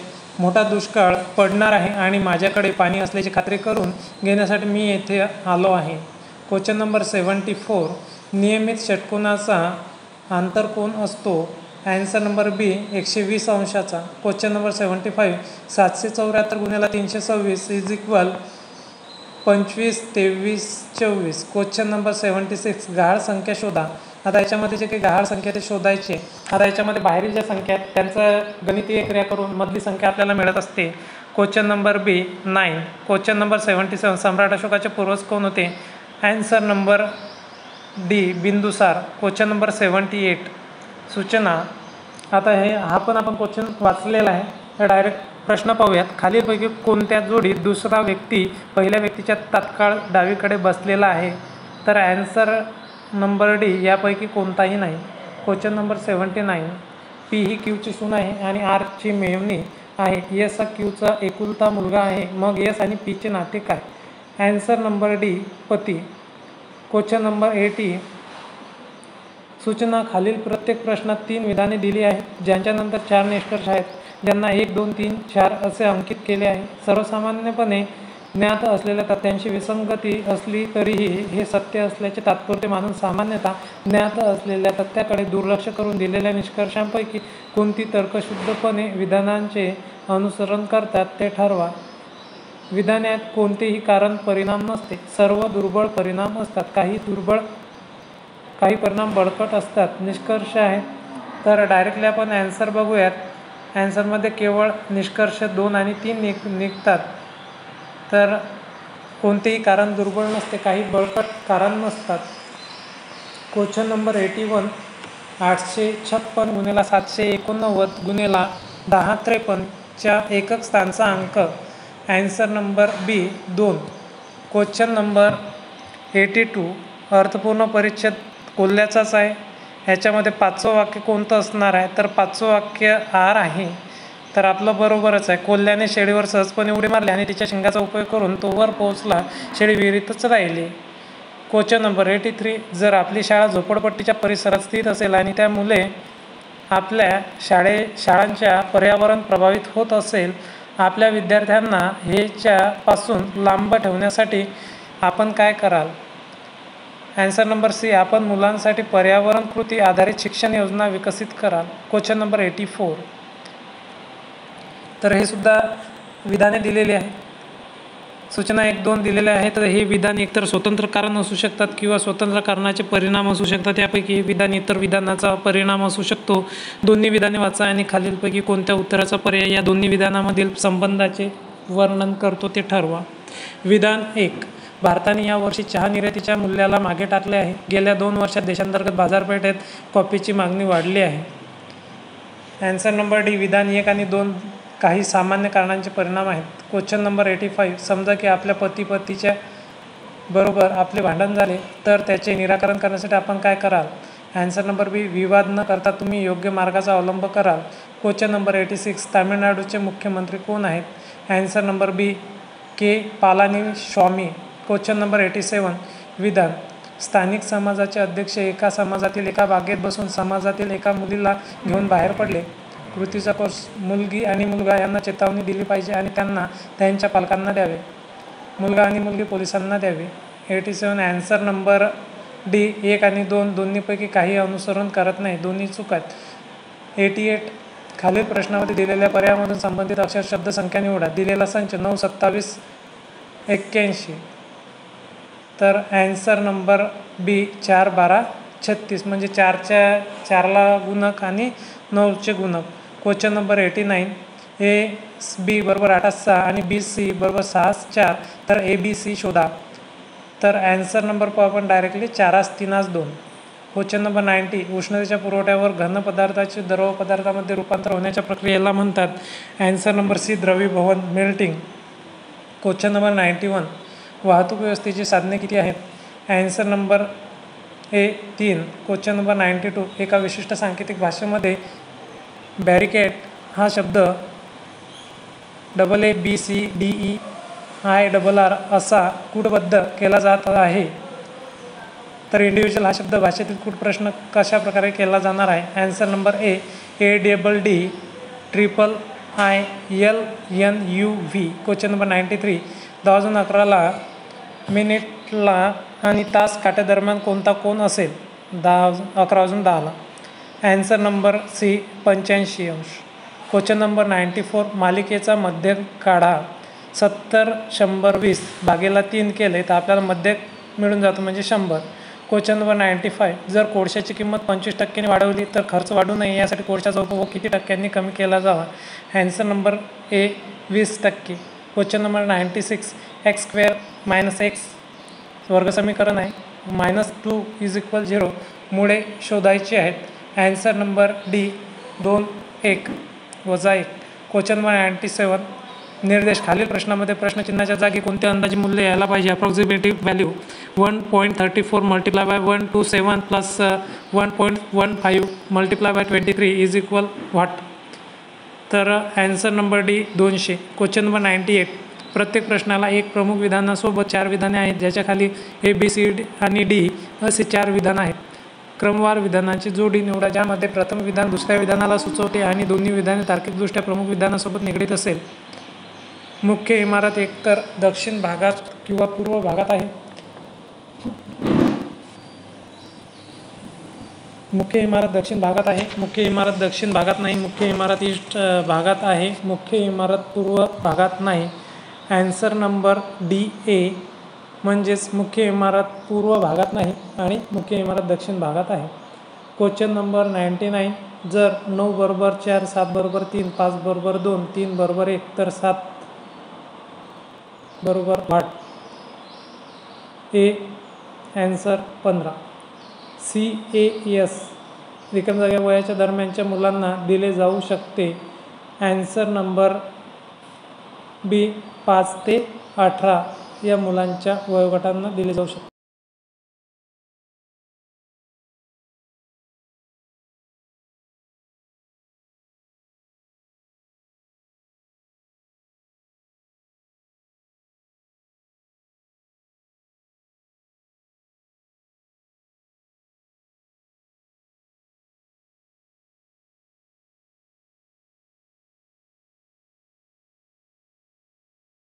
मोठा दुष्काळ पडणार आहे आणि माझ्याकडे पाणी असल्याची खात्री करून घेण्यासाठी मी येथे आलो आहे. क्वेश्चन नंबर 74, नियमित षटकोनाचा आंतरकोन असतो? ॲन्सर नंबर बी, 120 अंशाचा. क्वेश्चन नंबर 75, 774 गुणिले 326 इज इक्वल 25, 23, 24. क्वेश्चन नंबर 76, गहाळ संख्या शोधा. आता याच्यामध्ये जे काही गहाळ संख्या ते शोधायचे. आता याच्यामध्ये बाहेरील ज्या संख्या आहेत त्यांचं गणितीय क्रिया करून मधली संख्या आपल्याला मिळत असते. Question number B 9. Question number 77, सम्राट अशोकाचे पूर्वज कोण होते? Answer number D, Bindusara. Question number 78, सूचना. आता हा पण आपण क्वेश्चन वाचलेला आहे. तर डायरेक्ट प्रश्न पाहूयात. खालीलपैकी कोणत्या जोडीत दुसरा व्यक्ती पहिल्या व्यक्तीच्या तात्काळ डावीकडे बसलेला आहे? तर ॲन्सर नंबर डी, यापैकी कोणताही नाही. क्वेश्चन नंबर 79, पी ही क्यूची सून आहे आणि आरची मेव्हणी आहे. एस हा क्यूचा एकुलता मुलगा आहे. मग एस आणि पीचे नाते काय? ॲन्सर नंबर डी, पती. क्वेश्चन नंबर 80, सूचना. खालील प्रत्येक प्रश्नात 3 विधाने दिली आहेत ज्यांच्यानंतर 4 निष्कर्ष आहेत, ज्यांना 1, 2, 3, 4 असे अंकित केले आहे. सर्वसामान्यपणे ज्ञात असलेल्या तथ्यांशी विसंगती असली तरीही हे सत्य असल्याचे तात्पुरते मानून सामान्यतः ज्ञात असलेल्या तथ्याकडे दुर्लक्ष करून दिलेल्या निष्कर्षांपैकी कोणती तर्कशुद्धपणे विधानांचे अनुसरण करतात ते ठरवा. विधानात कोणतेही कारण परिणाम नसते. सर्व दुर्बळ परिणाम असतात. काही परिणाम बळकट असतात. निष्कर्ष आहेत. तर डायरेक्टली आपण ॲन्सर बघूयात. ॲन्सरमध्ये केवळ निष्कर्ष 2 आणि 3 निघतात. तर कोणतेही कारण दुर्बळ नसते, काही बळकट कारण नसतात. क्वेश्चन नंबर 81, 856 गुणिले 789 गुणिले 1053 च्या एकक स्थानचा अंक. ॲन्सर नंबर बी, 2. क्वेश्चन नंबर 82, अर्थपूर्ण परिच्छेद कोल्ह्याचाच आहे. ह्याच्यामध्ये 5वं वाक्य कोणतं असणार आहे? तर 5वं वाक्य आर आहे. तर आपलं बरोबरच आहे. कोल्ह्याने शेळीवर सहजपणे उडी मारली आणि तिच्या शिंगाचा उपयोग करून तो वर पोहोचला. शेळी विहिरीतच राहिली. क्वेश्चन नंबर 83, जर आपली शाळा झोपडपट्टीच्या परिसरात स्थित असेल आणि त्या मुले आपल्या शाळांच्या पर्यावरण प्रभावित होत असेल, आपल्या विद्यार्थ्यांना ह्याच्या पासून लांब ठेवण्यासाठी आपण काय कराल? ॲन्सर नंबर सी, आपण मुलांसाठी पर्यावरण कृती आधारित शिक्षण योजना विकसित कराल. क्वेश्चन नंबर 84, तर हे सुद्धा विधाने दिलेली आहे. सूचना 1, 2 दिलेल्या आहेत. तर हे विधान एकतर स्वतंत्र कारण असू शकतात किंवा स्वतंत्र कारणाचे परिणाम असू शकतात. यापैकी हे विधान इतर विधानाचा परिणाम असू शकतो. दोन्ही विधाने वाचा आणि खालीलपैकी कोणत्या उत्तराचा पर्याय या दोन्ही विधानामधील संबंधाचे वर्णन करतो ते ठरवा. विधान 1, भारताने यावर्षी चहा निर्यातीच्या मूल्याला मागे टाकले आहे. गेल्या 2 वर्षात देशांतर्गत बाजारपेठेत कॉफीची मागणी वाढली आहे. ॲन्सर नंबर डी, विधान 1 आणि 2 काही सामान्य कारणांचे परिणाम आहेत. क्वेश्चन नंबर 85, समजा की आपल्या पतीच्या बरोबर आपले भांडण झाले, तर त्याचे निराकरण करण्यासाठी आपण काय कराल? ॲन्सर नंबर बी, विवाद न करता तुम्ही योग्य मार्गाचा अवलंब कराल. क्वेश्चन नंबर 86, तामिळनाडूचे मुख्यमंत्री कोण आहेत? ॲन्सर नंबर बी, के पालानीस्वामी. क्वेश्चन नंबर 87, विधान. स्थानिक समाजाचे अध्यक्ष एका समाजातील एका बागेत बसून समाजातील एका मुलीला घेऊन बाहेर पडले. कृतीचा कोर्स. मुलगी आणि मुलगा यांना चेतावणी दिली पाहिजे आणि त्यांना त्यांच्या पालकांना द्यावे. मुलगा आणि मुलगी पोलिसांना द्यावी. 87, ॲन्सर नंबर डी, 1 आणि 2 दोन्हीपैकी काही अनुसरण करत नाही, दोन्ही चूक आहेत. 88, खालील प्रश्नामध्ये दिलेल्या पर्यायामधून संबंधित अक्षर शब्द संख्या निवडा. दिलेला संच 9, 27, 81. तर ॲन्सर नंबर बी, 4, 12, 36 म्हणजे 4ला गुणक आणि 9चे गुणक. क्वेश्चन नंबर 89, ए बी बरोबर 8, 6 आणि बी सी बरोबर 6, 4. तर ए बी सी शोधा. तर ॲन्सर नंबर पाहू आपण डायरेक्टली 4, 3, 2. क्वेश्चन नंबर 90 उष्णतेच्या पुरवठ्यावर घन पदार्थाचे द्रव पदार्थामध्ये रूपांतर होण्याच्या प्रक्रियेला म्हणतात. ॲन्सर नंबर सी द्रवीभवन मेल्टिंग. क्वेश्चन नंबर 91 वाहतूक व्यवस्थेची साधने किती आहेत? Answer number A 3. Question number 92 एका विशिष्ट सांकेतिक भाषेमध्ये बॅरिकेड हा शब्द ABCDEIRR असा कूटबद्ध केला जात आहे, तर इंडिव्हिज्युअल हा शब्द भाषेतील कूट प्रश्न कशा प्रकारे केला जाणार आहे? ॲन्सर नंबर ए ADDIIILNUV. क्वेश्चन नंबर 93 10 वाजून 11ला मिनिटला आणि तास काट्यादरम्यान कोणता कोन असेल? 11 वाजून 10ला. ॲन्सर नंबर सी 85 अंश. क्वेश्चन नंबर 94 मालिकेचा मध्यक काढा. 70 100 20 भागेला 3 केले तर आपल्याला मध्यक मिळून जातो म्हणजे 100. क्वेश्चन नंबर 95 जर कोळशाची किंमत 25% वाढवली तर खर्च वाढू नये यासाठी कोळशाचा उपभोग किती टक्क्यांनी कमी केला जावा? Answer number A 20%. Question number 96 x² - x वर्गसमीकरण आहे. -2 = 0 मुळे शोधायचे आहेत. Answer number D 2 1 - 1. Question number 97 निर्देश खालील प्रश्नामध्ये प्रश्नचिन्हाच्या जागी कोणते अंदाजे मूल्य यायला पाहिजे? अप्रॉक्सिमेटिव्ह व्हॅल्यू 1.34 × 127 + 1.15 × 23 = व्हॉट? तर answer number D 200. Question number 98 प्रत्येक प्रश्नाला एक प्रमुख विधानासोबत 4 विधाने आहेत, ज्याच्या खाली ABCD आणि D असे 4 विधान आहेत. क्रमवार विधानांची जोडी निवडा ज्यामध्ये प्रथम विधान दुसऱ्या विधानाला सुचवते आणि दोन्ही विधाने तार्किकदृष्ट्या प्रमुख विधानासोबत निगडीत असेल. मुख्य इमारत एकतर दक्षिण भागात किंवा पूर्व भागात आहे. मुख्य इमारत दक्षिण भागात आहे. मुख्य इमारत दक्षिण भागात नाही. मुख्य इमारत ईस्ट भागात आहे. मुख्य इमारत पूर्व भागात नाही. ॲन्सर नंबर डी ए म्हणजेच मुख्य इमारत पूर्व भागात नाही आणि मुख्य इमारत दक्षिण भागात आहे. क्वेश्चन नंबर 99 जर 9 = 4 7 = 3 5 = 2 3 = 1 तर 7 = व्हॉट? A answer 15. CAS रिकाम्या जागा वयाच्या दरम्यानच्या मुलांना दिले जाऊ शकते. ॲन्सर नंबर बी 5 ते 18 या मुलांच्या वयोगटांना दिले जाऊ शकते.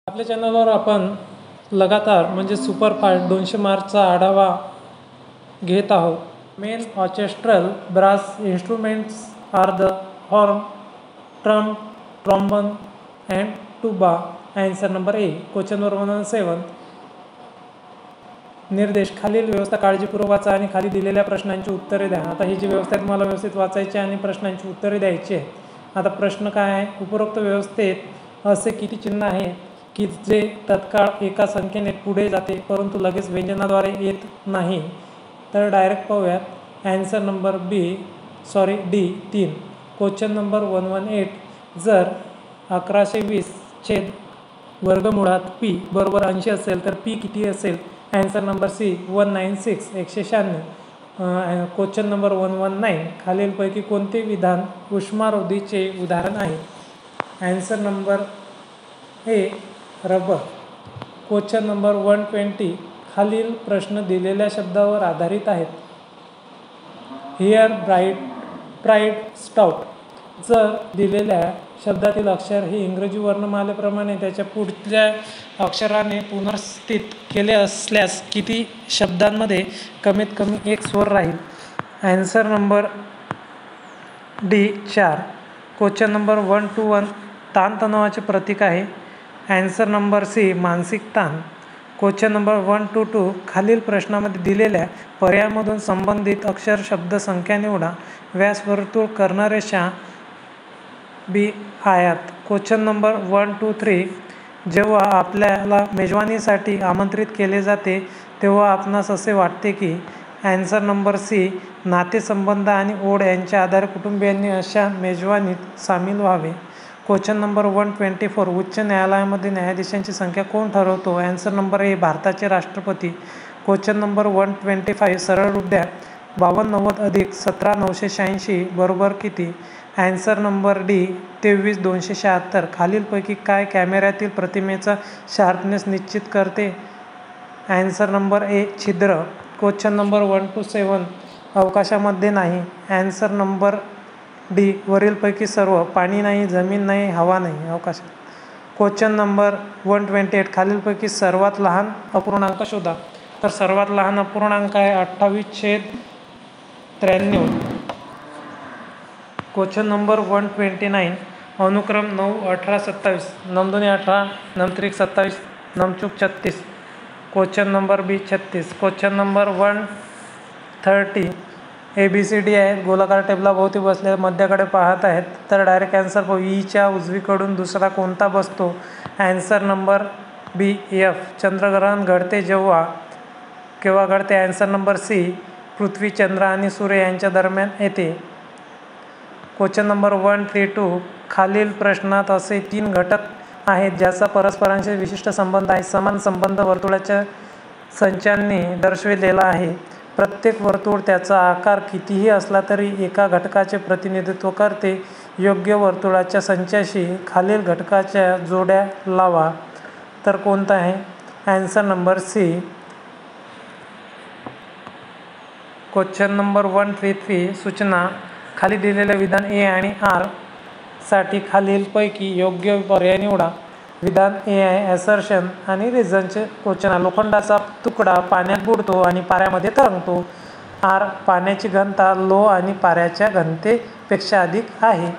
आपल्या चॅनलवर आपण लगातार म्हणजे सुपरफास्ट 200 मार्कचा आढावा घेत आहोत. Main orchestral brass instruments are the horn, trumpet, trombone and tuba. Answer number A. Question number 107 निर्देश खालील व्यवस्था काळजीपूर्वक वाचा आणि खाली दिलेल्या प्रश्नांची उत्तरे द्या. आता ही जी व्यवस्था आहे तुम्हाला व्यवस्थित वाचायची आणि प्रश्नांची उत्तरे द्यायची आहे. आता प्रश्न काय आहे? उपरोक्त व्यवस्थेत असे किती चिन्ह आहे की जे तत्काळ एका संख्येने पुढे जाते परंतु लगेच व्यंजनाद्वारे येत नाही? तर डायरेक्ट पाहूयात. Answer number D 3. Question number 118 जर 1120/वर्गमुळात p = 80 असेल तर p किती असेल? Answer number C 196 196. Question number 119 खालीलपैकी कोणते विधान उष्मारोधीचे उदाहरण आहे? Answer number A rubber. Question number 120 खालील प्रश्न दिलेल्या शब्दावर आधारित आहेत. Hear pride stout. जर दिलेल्या शब्दातील अक्षर हे इंग्रजी वर्णमालेप्रमाणे त्याच्या पुढच्या अक्षराने पुनर्स्थित केले असल्यास किती शब्दांमध्ये कमीत कमी एक स्वर राहील? Answer number D 4. Question number 121 ताणतणावाचे प्रतीक आहे. ॲन्सर नंबर सी मानसिक ताण. क्वेश्चन नंबर 122 खालील प्रश्नामध्ये दिलेल्या पर्यायामधून संबंधित अक्षर शब्द संख्या निवडा. व्यास वर्तुळ कर्णरेषा बी आयात. क्वेश्चन नंबर 123 जेव्हा आपल्याला मेजवानीसाठी आमंत्रित केले जाते तेव्हा आपणास असे वाटते की? ॲन्सर नंबर सी, नातेसंबंध आणि ओढ यांच्या आधारे कुटुंबियांनी अशा मेजवानीत सामील व्हावे. क्वेश्चन नंबर 124, उच्च न्यायालयामध्ये न्यायाधीशांची संख्या कोण ठरवतो? ॲन्सर नंबर ए, भारताचे राष्ट्रपती. क्वेश्चन नंबर 125, सरळ रूप द्या. 5290 अधिक 17986 बरोबर किती? Answer number D, 23276. खालीलपैकी काय कॅमेऱ्यातील प्रतिमेचा शार्पनेस निश्चित करते? ॲन्सर नंबर ए, छिद्र. क्वेश्चन नंबर 127, अवकाशामध्ये नाही. ॲन्सर नंबर डी, वरीलपैकी सर्व. पाणी नाही, जमीन नाही, हवा नाही, अवकाशात. क्वेश्चन नंबर 128, खालीलपैकी सर्वात लहान अपूर्णांक शोधा. तर सर्वात लहान अपूर्णांक आहे 28/93. क्वेश्चन नंबर 129, अनुक्रम 9, 18, 27. 9 2 18, 9 3 27, 9 चूक 36. क्वेश्चन नंबर बी 36. क्वेश्चन नंबर 130, ABCD आहेत, गोलाकार टेबलाभोवती बसले, मध्याकडे पाहत आहेत. तर डायरेक्ट ॲन्सर पाहू. ईच्या उजवीकडून दुसरा कोणता बसतो? ॲन्सर नंबर बी, F. चंद्रग्रहण घडते केव्हा घडते? ॲन्सर नंबर सी, पृथ्वी, चंद्र आणि सूर्य यांच्या दरम्यान येते. क्वेश्चन नंबर 132, खालील प्रश्नात असे 3 घटक आहेत ज्याचा परस्परांशी विशिष्ट संबंध आहे. समान संबंध वर्तुळाच्या संचांनी दर्शविलेला आहे. प्रत्येक वर्तुळ त्याचा आकार कितीही असला तरी एका घटकाचे प्रतिनिधित्व करते. योग्य वर्तुळाच्या संचाशी खालील घटकाच्या जोड्या लावा. तर कोणता आहे? Answer number C. Question number 133, सूचना. खाली दिलेले विधान ए आणि आर साठी खालीलपैकी योग्य पर्याय निवडा. विधान ए आहे ॲसर्शन आणि रिझनचे क्वेश्चन आहे. लोखंडाचा तुकडा पाण्यात बुडतो आणि पाऱ्यामध्ये तरंगतो. आर, पाण्याची घनता लो आणि पाऱ्याच्या घनतेपेक्षा अधिक आहे.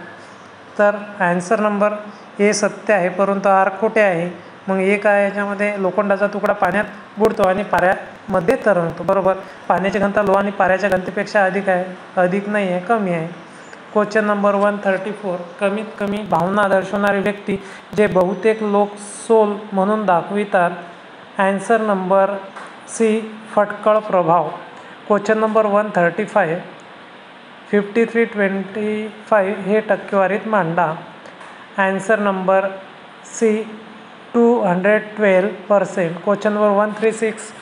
तर ॲन्सर नंबर ए सत्य आहे, परंतु आर खोटे आहे. मग एक आहे याच्यामध्ये लोखंडाचा तुकडा पाण्यात बुडतो आणि पाऱ्यामध्ये तरंगतो. बरोबर. पाण्याची घनता लो आणि पाऱ्याच्या घनतेपेक्षा अधिक आहे. अधिक नाही आहे, कमी आहे. क्वेश्चन नंबर 134, कमीत कमी भावना दर्शवणारी व्यक्ती जे बहुतेक लोक सोल म्हणून दाखवितात. ॲन्सर नंबर सी, फटकळ प्रभाव. क्वेश्चन नंबर 135, 53/25 हे टक्केवारीत मांडा. Answer number C, 212%. Question number 136,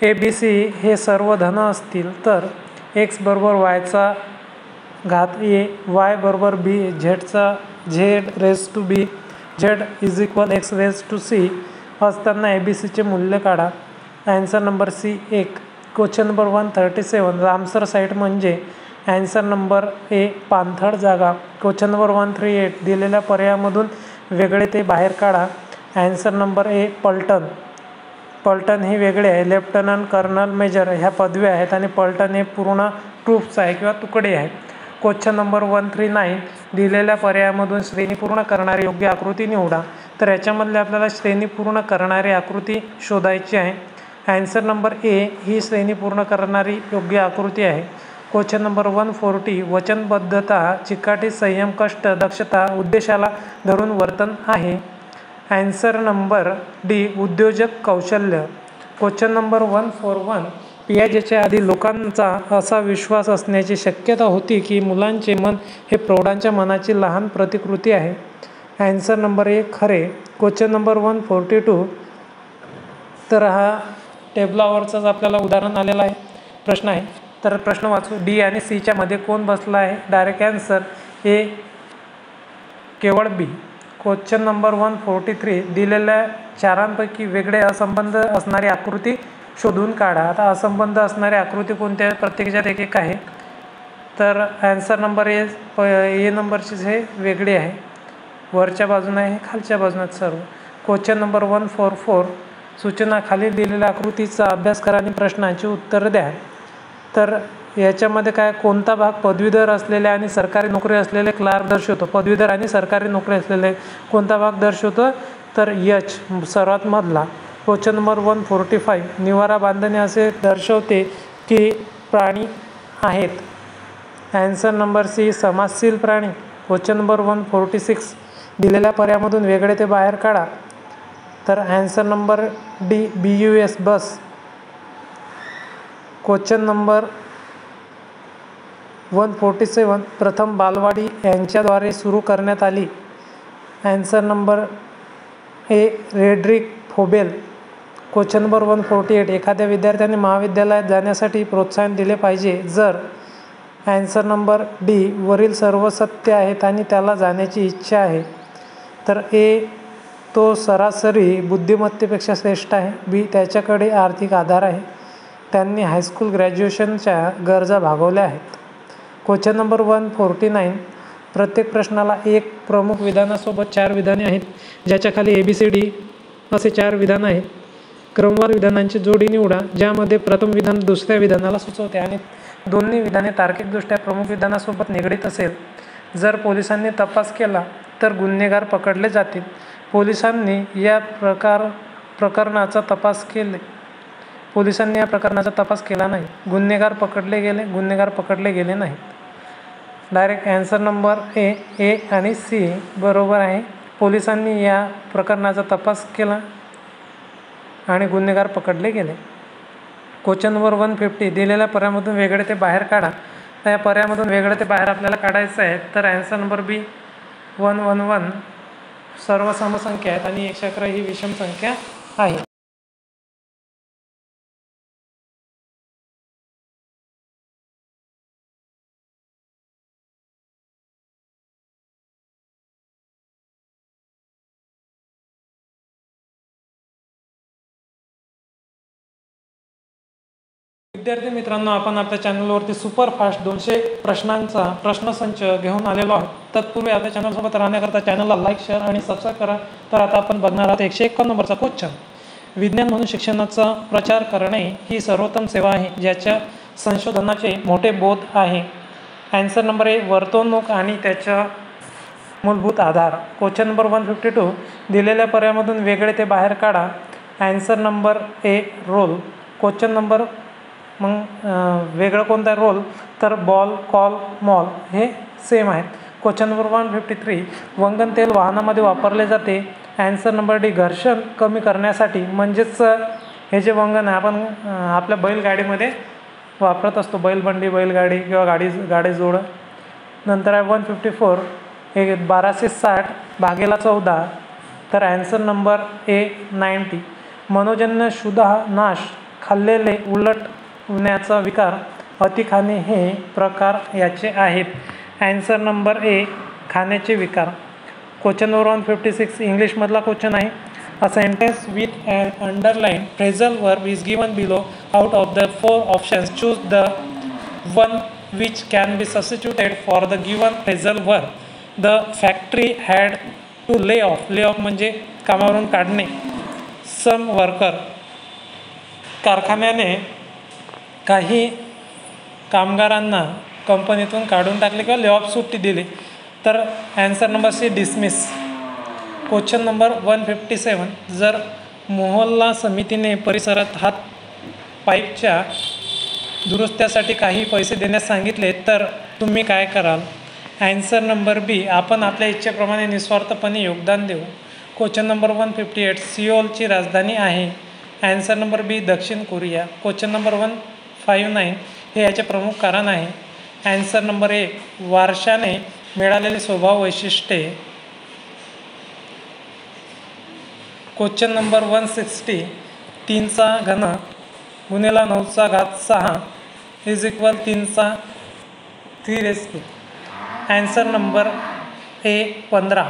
ABC हे सर्व धन असतील तर x बरोबर yचा घात a, y बरोबर b, झेडचा z⁻b, z = x⁻c असताना ABCचे मूल्य काढा. Answer number C, 1. Question number 137, Ramsar site म्हणजे? ॲन्सर नंबर ए, पाणथळ जागा. क्वेश्चन नंबर 138, दिलेल्या पर्यायामधून वेगळे ते बाहेर काढा. ॲन्सर नंबर ए, पलटण. पलटण हे वेगळे आहे. लेफ्टनंट, कर्नल, मेजर ह्या पदव्या आहेत आणि पलटण हे पूर्ण ट्रूप्स आहे किंवा तुकडे आहेत. क्वेश्चन नंबर 139, दिलेल्या पर्यायामधून श्रेणी पूर्ण करणारी योग्य आकृती निवडा. तर याच्यामधले आपल्याला श्रेणी पूर्ण करणारी आकृती शोधायची आहे. ॲन्सर नंबर ए ही श्रेणी पूर्ण करणारी योग्य आकृती आहे. क्वेश्चन नंबर 140, वचनबद्धता, चिकाटी, संयम, कष्ट, दक्षता, उद्देशाला धरून वर्तन आहे. ॲन्सर नंबर डी, उद्योजक कौशल्य. क्वेश्चन नंबर 141, पियाजेच्या आधी लोकांचा असा विश्वास असण्याची शक्यता होती की मुलांचे मन हे प्रौढांच्या मनाची लहान प्रतिकृती आहे. ॲन्सर नंबर ए, खरे. क्वेश्चन नंबर 142, तर हा टेबलावरचाच आपल्याला उदाहरण आलेला आहे, प्रश्न आहे. तर प्रश्न वाचू. डी आणि सीच्या मध्ये कोण बसला आहे? डायरेक्ट ॲन्सर ए, केवळ बी. क्वेश्चन नंबर 143, दिलेल्या चारांपैकी वेगळे असंबंध असणारी आकृती शोधून काढा. आता असंबंध असणारी आकृती कोणत्या? प्रत्येकाच्यात एक एक आहे. तर ॲन्सर नंबर ए नंबरची हे वेगळी आहे, वरच्या बाजूने आहे, खालच्या बाजूने सर्व. क्वेश्चन नंबर 144, सूचना. खाली दिलेल्या आकृतीचा अभ्यास करा आणि प्रश्नांची उत्तर द्या. तर याच्यामध्ये काय, कोणता भाग पदवीधर असलेले आणि सरकारी नोकरी असलेले क्लार्क दर्शवतो? पदवीधर आणि सरकारी नोकरी असलेले कोणता भाग दर्शवतो? तर एच, सर्वात मधला. क्वेश्चन नंबर 145, निवारा बांधणे असे दर्शवते की प्राणी आहेत. ॲन्सर नंबर सी, समाजशील प्राणी. क्वेश्चन नंबर 146, दिलेल्या पर्यायामधून वेगळे ते बाहेर काढा. तर answer number D, BUS, bus. Question number 147 प्रथम बालवाडी यांच्याद्वारे सुरू करण्यात आली. Answer number A Friedrich Froebel. Question number 148 एखाद्या विद्यार्थ्याने महाविद्यालयात जाण्यासाठी प्रोत्साहन दिले पाहिजे जर. ॲन्सर नंबर डी वरील सर्व सत्य आहेत आणि त्याला जाण्याची इच्छा आहे. तर ए तो सरासरी बुद्धिमत्तेपेक्षा श्रेष्ठ आहे. बी त्याच्याकडे आर्थिक आधार आहे. त्यांनी हायस्कूल ग्रॅज्युएशनच्या गरजा भागवल्या आहेत. क्वेश्चन नंबर 149 प्रत्येक प्रश्नाला एक प्रमुख विधानासोबत 4 विधाने आहेत. ज्याच्या खाली ABCD असे 4 विधान आहेत. क्रमवार विधानांची जोडी निवडा ज्यामध्ये प्रथम विधान दुसऱ्या विधानाला सुचवते आणि दोन्ही विधाने तार्किकदृष्ट्या प्रमुख विधानासोबत निगडीत असेल. जर पोलिसांनी तपास केला तर गुन्हेगार पकडले जातील. पोलिसांनी या प्रकरणाचा तपास केला नाही. गुन्हेगार पकडले गेले नाहीत. डायरेक्ट ॲन्सर नंबर ए आणि सी बरोबर आहे. पोलिसांनी या प्रकरणाचा तपास केला आणि गुन्हेगार पकडले गेले. क्वेश्चन नंबर 150 दिलेल्या पर्यायामधून वेगळे ते बाहेर काढा. तर या पर्यायामधून वेगळे ते बाहेर आपल्याला काढायचं आहे. तर ॲन्सर नंबर बी 111 सर्व समसंख्या आहेत आणि 111 ही विषम संख्या आहे. विद्यार्थी मित्रांनो, आपण आपल्या चॅनलवरती सुपरफास्ट 200 प्रश्नांचा प्रश्नसंच घेऊन आलेलो आहोत. तत्पूर्वी आपल्या चॅनलसोबत राहण्याकरता चॅनलला लाईक, शेअर आणि सबस्क्राईब करा. तर आता आपण बघणार आहोत 151 नंबरचा क्वेश्चन. विज्ञान म्हणून शिक्षणाचा प्रचार करणे ही सर्वोत्तम सेवा आहे ज्याच्या संशोधनाचे मोठे बोध आहे. ॲन्सर नंबर ए वर्तवणूक आणि त्याच्या मूलभूत आधार. क्वेश्चन नंबर 152 दिलेल्या पर्यायामधून वेगळे ते बाहेर काढा. Answer number A roll. Question number वेगळं कोणता रोल तर बॉल, कॉल, मॉल हे सेम आहेत. क्वेश्चन नंबर 153 वंगण तेल वाहनामध्ये वापरले जाते. ॲन्सर नंबर डी घर्षण कमी करण्यासाठी. म्हणजेच हे जे वंगण आहे आपण आपल्या बैलगाडीमध्ये वापरत असतो. बैलबंडी, बैलगाडी किंवा गाडी जोड. नंतर आहे 154 हे 1260 भागेला 14. तर ॲन्सर नंबर ए 90. मनोजन्य क्षुधा नाश, खाल्लेले उलटण्याचा विकार, अति खाणे हे प्रकार याचे आहेत. ॲन्सर नंबर ए खाण्याचे विकार. क्वेश्चन नंबर 156 इंग्लिशमधला क्वेश्चन आहे. A sentence with an underline phrasal verb is given below. Out of the 4 options choose the one which can be substituted for the given phrasal verb. The factory had to lay off. Lay off म्हणजे कामावरून काढणे. सम वर्कर कारखान्याने काही कामगारांना कंपनीतून काढून टाकले किंवा ले ऑफ सुट्टी दिली. तर answer number C dismiss. Question number 157 जर मोहल्ला समितीने परिसरात हात पाईपच्या दुरुस्त्यासाठी काही पैसे देण्यास सांगितले तर तुम्ही काय कराल. ॲन्सर नंबर बी आपण आपल्या इच्छेप्रमाणे निस्वार्थपणे योगदान देऊ. क्वेश्चन नंबर 158 सिओलची राजधानी आहे. ॲन्सर नंबर बी दक्षिण कोरिया. क्वेश्चन नंबर 159 हे याचे प्रमुख कारण आहे. ॲन्सर नंबर ए वारशाने मिळालेली स्वभाव वैशिष्ट्ये. क्वेश्चन नंबर 160 3चा घन गुणिले 9चा घात 6 is equal 3/3. Answer number A 15.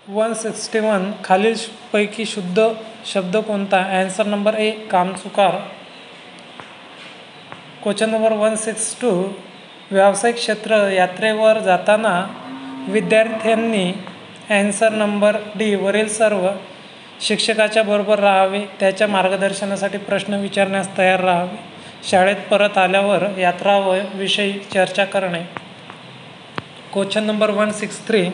161 खालीलपैकी शुद्ध शब्द कोणता. ॲन्सर नंबर ए कामचुकार. क्वेश्चन नंबर 162 व्यावसायिक क्षेत्र यात्रेवर जाताना विद्यार्थ्यांनी. ॲन्सर नंबर डी वरील सर्व शिक्षकाच्या बरोबर राहावे. त्याच्या मार्गदर्शनासाठी प्रश्न विचारण्यास तयार राहावे. शाळेत परत आल्यावर यात्राविषयी चर्चा करणे. क्वेश्चन नंबर 163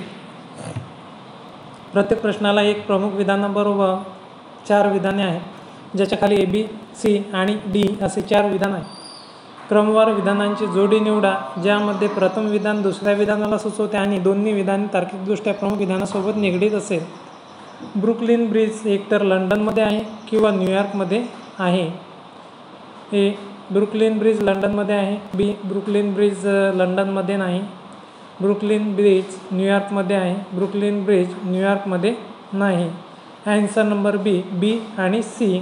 प्रत्येक प्रश्नाला एक प्रमुख विधानाबरोबर 4 विधाने आहेत ज्याच्या खाली A, B, C आणि D असे 4 विधान आहेत. क्रमवार विधानांची जोडी निवडा ज्यामध्ये प्रथम विधान दुसऱ्या विधानाला सुचवते आणि दोन्ही विधाने तार्किकदृष्ट्या प्रमुख विधानासोबत निगडीत असेल. ब्रुकलिन ब्रिज एकतर लंडनमध्ये आहे किंवा न्यूयॉर्कमध्ये आहे. ए. ब्रुकलिन ब्रिज लंडनमध्ये आहे. बी. ब्रुकलिन ब्रिज लंडनमध्ये नाही. ब्रुकलिन ब्रिज न्यूयॉर्कमध्ये आहे. ब्रुकलिन ब्रिज न्यूयॉर्कमध्ये नाही. ॲन्सर नंबर बी. बी आणि सी.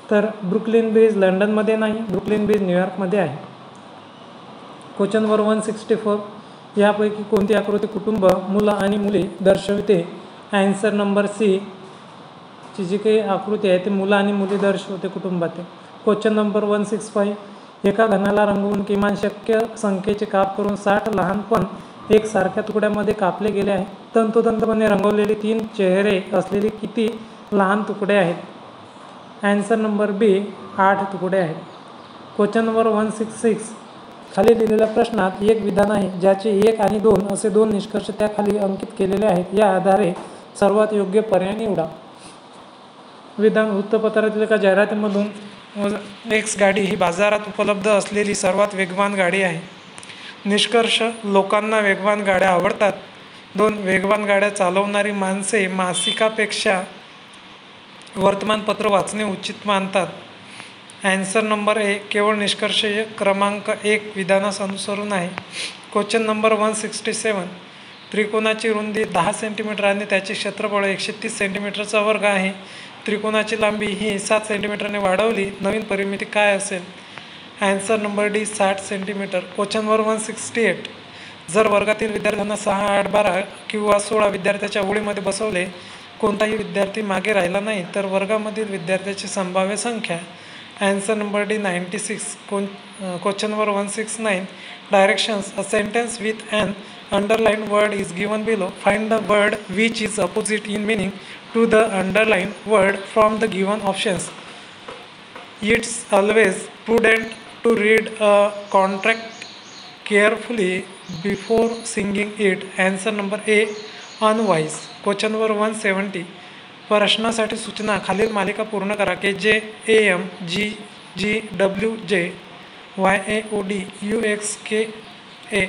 तर ब्रुकलिन ब्रिज लंडनमध्ये नाही, ब्रुकलिन ब्रिज न्यूयॉर्कमध्ये आहे. Question number 164. यापैकी कोणती आकृती कुटुंब, मुलं आणि मुली दर्शविते? Answer number C. ची जी काही आकृती आहे ते मुलं आणि मुली दर्शवते कुटुंबातील. Question number 165. एका घनाला रंगवून किमान शक्य संख्येचे काप करून 60 लहानपण एकसारख्या तुकड्यामध्ये कापले गेले आहे. तंतोतंतपणे रंगवलेले 3 चेहरे असलेले किती लहान तुकडे आहेत? ॲन्सर नंबर बी. 8 तुकडे आहेत. Question number 166. खाली दिलेल्या प्रश्नात एक विधान आहे ज्याचे 1 आणि 2 असे 2 निष्कर्ष त्याखाली अंकित केलेले आहेत. या आधारे सर्वात योग्य पर्याय निवडा. विधान: वृत्तपत्रातील एका जाहिरातीमधून एक्स गाडी ही बाजारात उपलब्ध असलेली सर्वात वेगवान गाडी आहे. निष्कर्ष: लोकांना वेगवान गाड्या आवडतात. 2. वेगवान गाड्या चालवणारी माणसे मासिकापेक्षा वर्तमानपत्र वाचणे उचित मानतात. ॲन्सर नंबर ए. केवळ निष्कर्ष क्रमांक 1 विधानास अनुसरून आहे. Question number 167. त्रिकोणाची रुंदी 10 सेंटीमीटर आणि त्याचे क्षेत्रफळ 130 सेंटीमीटरचा वर्ग आहे. त्रिकोणाची लांबी ही 7 सेंटीमीटरने वाढवली. नवीन परिमिती काय असेल? Answer number D. 60 centimetre. Question number 168. जर वर्गातील विद्यार्थ्यांना 6, 8, 12 किंवा 16 विद्यार्थ्याच्या ओळीमध्ये बसवले, कोणताही विद्यार्थी मागे राहिला नाही, तर वर्गामधील विद्यार्थ्याची संभाव्य संख्या? Answer number D. 96. Question number 169. Directions. A sentence with an underlined word is given below. Find the word which is opposite in meaning to the underlined word from the given options. It's always prudent to read a contract carefully before singing it. Answer number A. Unwise. Question number 170. प्रश्नासाठी सूचना. खालील मालिका पूर्ण करा. KJ, AM, G, WJ, YAOD, UXKA.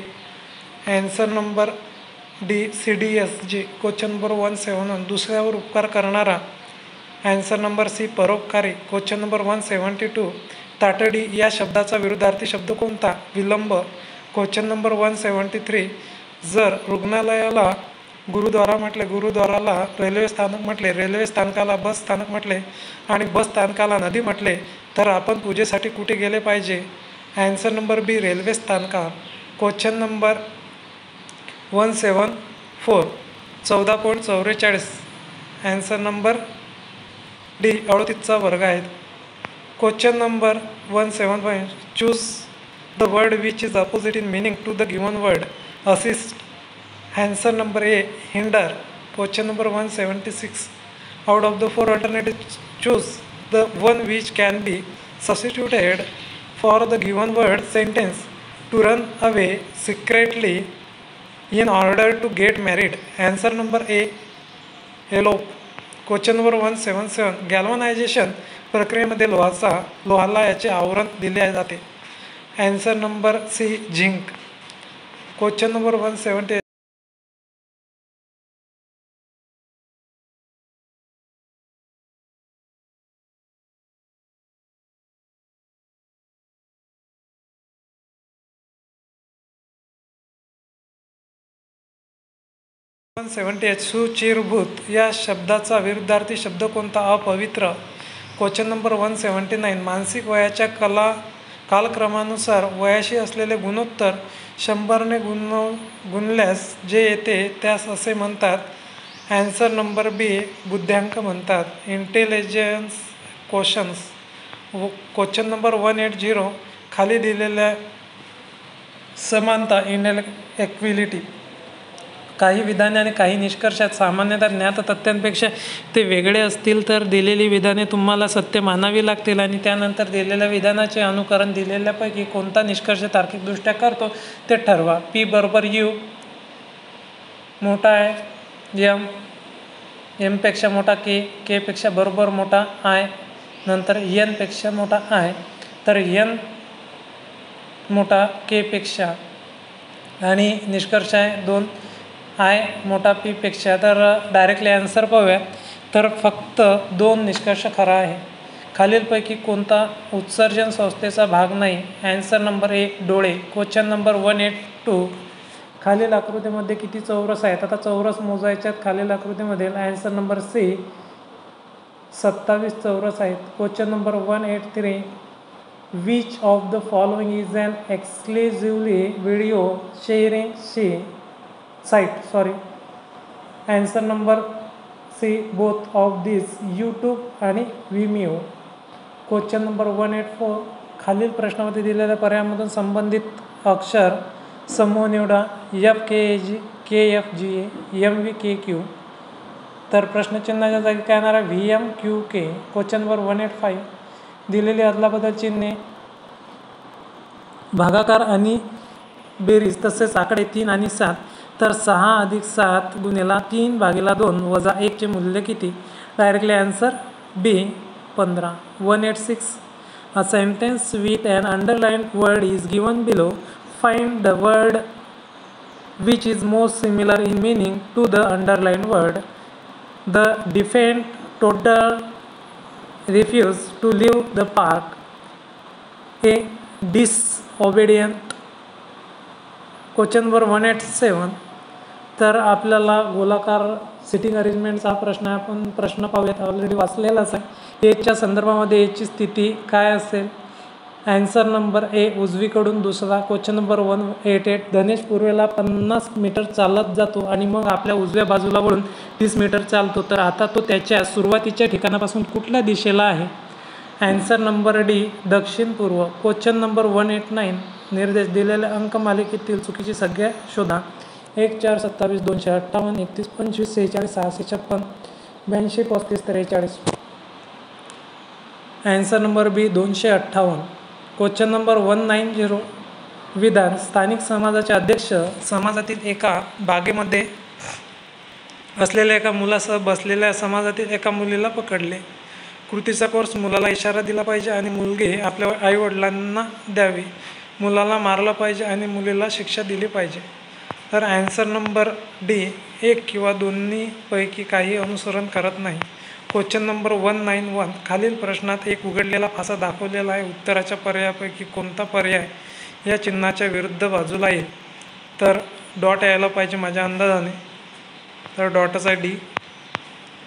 Answer number D. CDSG. Question number 171. दुसऱ्यावर उपकार करणारा. Answer number C. परोपकारी. Question number 172. तातडी या शब्दाचा विरुद्धार्थी शब्द कोणता? विलंब. Question number 173. जर रुग्णालयाला गुरुद्वारा म्हटले, गुरुद्वाराला रेल्वे स्थानक म्हटले, रेल्वे स्थानकाला बस स्थानक म्हटले आणि बस स्थानकाला नदी म्हटले, तर आपण पूजेसाठी कुठे गेले पाहिजे? Answer number B. रेल्वे स्थानकावर. Question number 174. 14.44. Answer number D. 38चा वर्ग आहेत. Question number 175. Choose the word which is opposite in meaning to the given word. Assist. Answer number A. Hinder. Question number 176. Out of the 4 alternatives choose the one which can be substituted for the given word sentence. To run away secretly in order to get married. Answer number A. elope. Question number 177. Galvanization प्रक्रियेमध्ये लोहाला याचे आवरण दिले जाते. Answer number C. Zinc. Question number 178. सुचिरभूत या शब्दाचा विरुद्धार्थी शब्द कोणता? अपवित्र. Question number 179. मानसिक वयाच्या कालक्रमानुसार वयाशी असलेले गुणोत्तर 100ने गुणल्यास जे येते त्यास असे म्हणतात. ॲन्सर नंबर बी. बुद्ध्यांक म्हणतात. Intelligence questions. Question number 180. खाली दिलेल्या समानता इनइक्विलिटी. काही विधाने आणि काही निष्कर्षात सामान्यतः ज्ञात तथ्यांपेक्षा ते वेगळे असतील तर दिलेली विधाने तुम्हाला सत्य मानावी लागतील आणि त्यानंतर दिलेल्या विधानाचे अनुकरण दिलेल्यापैकी कोणता निष्कर्ष तार्किकदृष्ट्या करतो ते ठरवा. P बरोबर U मोठा आहे, M पेक्षा मोठा K पेक्षा बरोबर मोठा I, नंतर N पेक्षा मोठा I. तर N मोठा केपेक्षा आणि निष्कर्ष आहे 2 आय मोठा पी पेक्षा. तर डायरेक्टली आन्सर पाहूया. तर फक्त 2 निष्कर्ष खरा आहे. खालीलपैकी कोणता उत्सर्जन संस्थेचा भाग नाही? ॲन्सर नंबर 1 डोळे. Question number 182. खालील आकृतीमध्ये किती चौरस आहेत? आता चौरस मोजायच्यात खालील आकृतीमध्ये. ॲन्सर नंबर सी 27 चौरस आहेत. Question number 183. Which of the following is an exclusively video sharing site? Answer number C both of this, YouTube आणि विमिओ. Question number 184. खालील प्रश्नामध्ये दिलेल्या पर्यायामधून संबंधित अक्षर समूह निवडा. FKG, KFGA, MVKQ. तर प्रश्नचिन्हाच्या जागी काय येणार आहे? VMQK. Question number 185. दिलेली अदलाबदल चिन्हे भागाकार आणि बेरीज तसेच आकडे 3 आणि 7. तर 6 + 7 × 3/2 वजा 1 चे मूल्य किती? Directly answer B 15. 186. A sentence with an underlined word is given below. Find the word which is most similar in meaning to the underlined word. The defendant total refused to leave the park. A. Disobedient. Question number 187. तर आपल्याला गोलाकार सिटिंग अरेंजमेंटचा हा प्रश्न आहे. आपण प्रश्न पाहूयात. ऑलरेडी वाचलेलाच आहे. एच्या संदर्भामध्ये एची स्थिती काय असेल? ॲन्सर नंबर ए उजवीकडून दुसरा. Question number 188. धनेश पूर्वेला 50 मीटर चालत जातो आणि मग आपल्या उजव्या बाजूला वळून 30 मीटर चालतो. तर आता तो त्याच्या सुरुवातीच्या ठिकाणापासून कुठल्या दिशेला आहे? ॲन्सर नंबर डी दक्षिण पूर्व. Question number 189. निर्देश दिलेल्या अंकमालिकेतील चुकीची संख्या शोधा. 1 4 27 258 31 25 46 656 82 35 43. ॲन्सर नंबर बी 258. Question number 190. विधान. स्थानिक समाजाचे अध्यक्ष समाजातील एका बागेमध्ये असलेल्या एका मुलासह बसलेल्या समाजातील एका मुलीला पकडले. कृतीचा कोर्स. मुलाला इशारा दिला पाहिजे आणि मुलगी आपल्या आईवडिलांना द्यावी. मुलाला मारलं पाहिजे आणि मुलीला शिक्षा दिली पाहिजे. तर ॲन्सर नंबर डी 1 किंवा दोन्हीपैकी काही अनुसरण करत नाही. Question number 191. खालील प्रश्नात एक उघडलेला फासा दाखवलेला आहे. उत्तराच्या पर्यायापैकी कोणता पर्याय या चिन्हाच्या विरुद्ध बाजूला येईल? तर डॉट यायला पाहिजे माझ्या अंदाजाने. तर डॉटच आहे डी.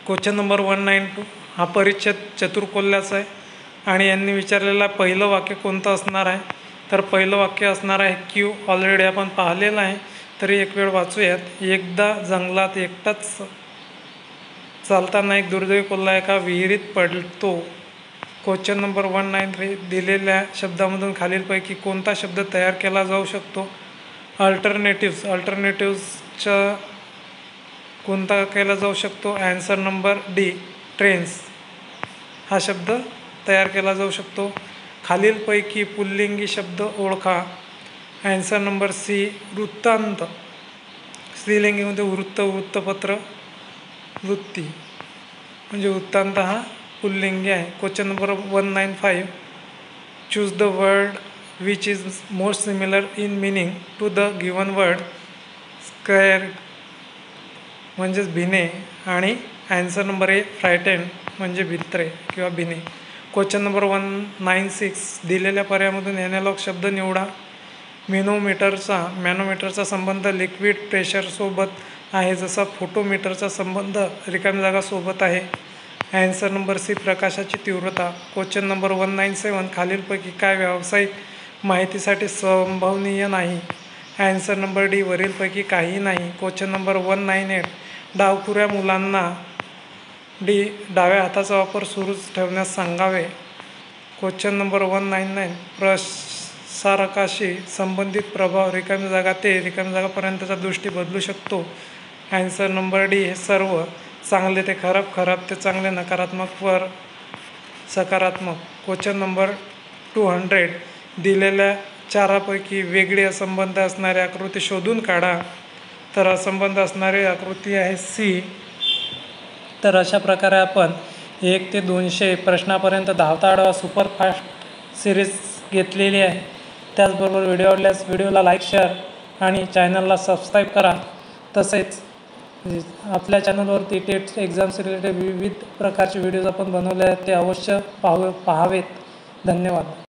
Question number 192. हा परिच्छेद चतुर्कोल्याचा आहे आणि यांनी विचारलेला पहिलं वाक्य कोणतं असणार आहे? तर पहिलं वाक्य असणार आहे क्यू. ऑलरेडी आपण पाहिलेलं आहे तरी एक वेळ वाचूयात. एकदा जंगलात एकटाच चालताना एक दुर्दैवी कोल्हा एका विहिरीत पडतो. Question number 193. दिलेल्या शब्दामधून खालीलपैकी कोणता शब्द तयार केला जाऊ शकतो? अल्टरनेटिव्हचा कोणता केला जाऊ शकतो? ॲन्सर नंबर डी ट्रेन्स हा शब्द तयार केला जाऊ शकतो. खालीलपैकी पुल्लिंगी शब्द ओळखा. ॲन्सर नंबर सी वृत्तांत. स्त्रीलिंगीमध्ये वृत्त, वृत्तपत्र, वृत्ती म्हणजे वृत्तांत हा पुल्लिंगी आहे. Question number 195. Choose the word which is most similar in meaning to the given word. Square म्हणजेच भिने आणि ॲन्सर नंबर ए फ्रायटेंड म्हणजे भित्रे किंवा भिने. Question number 196. दिलेल्या पर्यायामधून एनालॉग शब्द निवडा. मॅनोमीटरचा संबंध लिक्विड प्रेशरसोबत आहे जसा फोटोमीटरचा संबंध रिकाम्या जागासोबत आहे. ॲन्सर नंबर सी प्रकाशाची तीव्रता. Question number 197. खालीलपैकी काय व्यावसायिक माहितीसाठी संभवनीय नाही? ॲन्सर नंबर डी वरीलपैकी काही नाही. Question number 198. डावखुऱ्या मुलांना डी डाव्या हाताचा वापर सुरूच ठेवण्यास सांगावे. Question number 199. प्रसारकाशी संबंधित प्रभाव रिकाम्या जागा ते रिकाम्या जागापर्यंतचा दृष्टी बदलू शकतो. ॲन्सर नंबर डी हे सर्व. चांगले ते खराब, खराब ते चांगले, नकारात्मक वर सकारात्मक. Question number 200. दिलेल्या चारापैकी वेगळी असंबंध असणारी आकृती शोधून काढा. तर असंबंध असणारी आकृती आहे सी. तर अशा प्रकारे आपण 1 ते 200 प्रश्नापर्यंत धावता आडवा सुपरफास्ट सिरीज घेतलेली आहे. त्याचबरोबर व्हिडिओ आवडल्यास व्हिडिओला लाईक, शेअर आणि चॅनलला सबस्क्राईब करा. तसेच आपल्या चॅनलवरती टेट एक्झाम्स रिलेटेड विविध प्रकारचे व्हिडिओज आपण बनवले आहेत, ते अवश्य पाहावेत. धन्यवाद.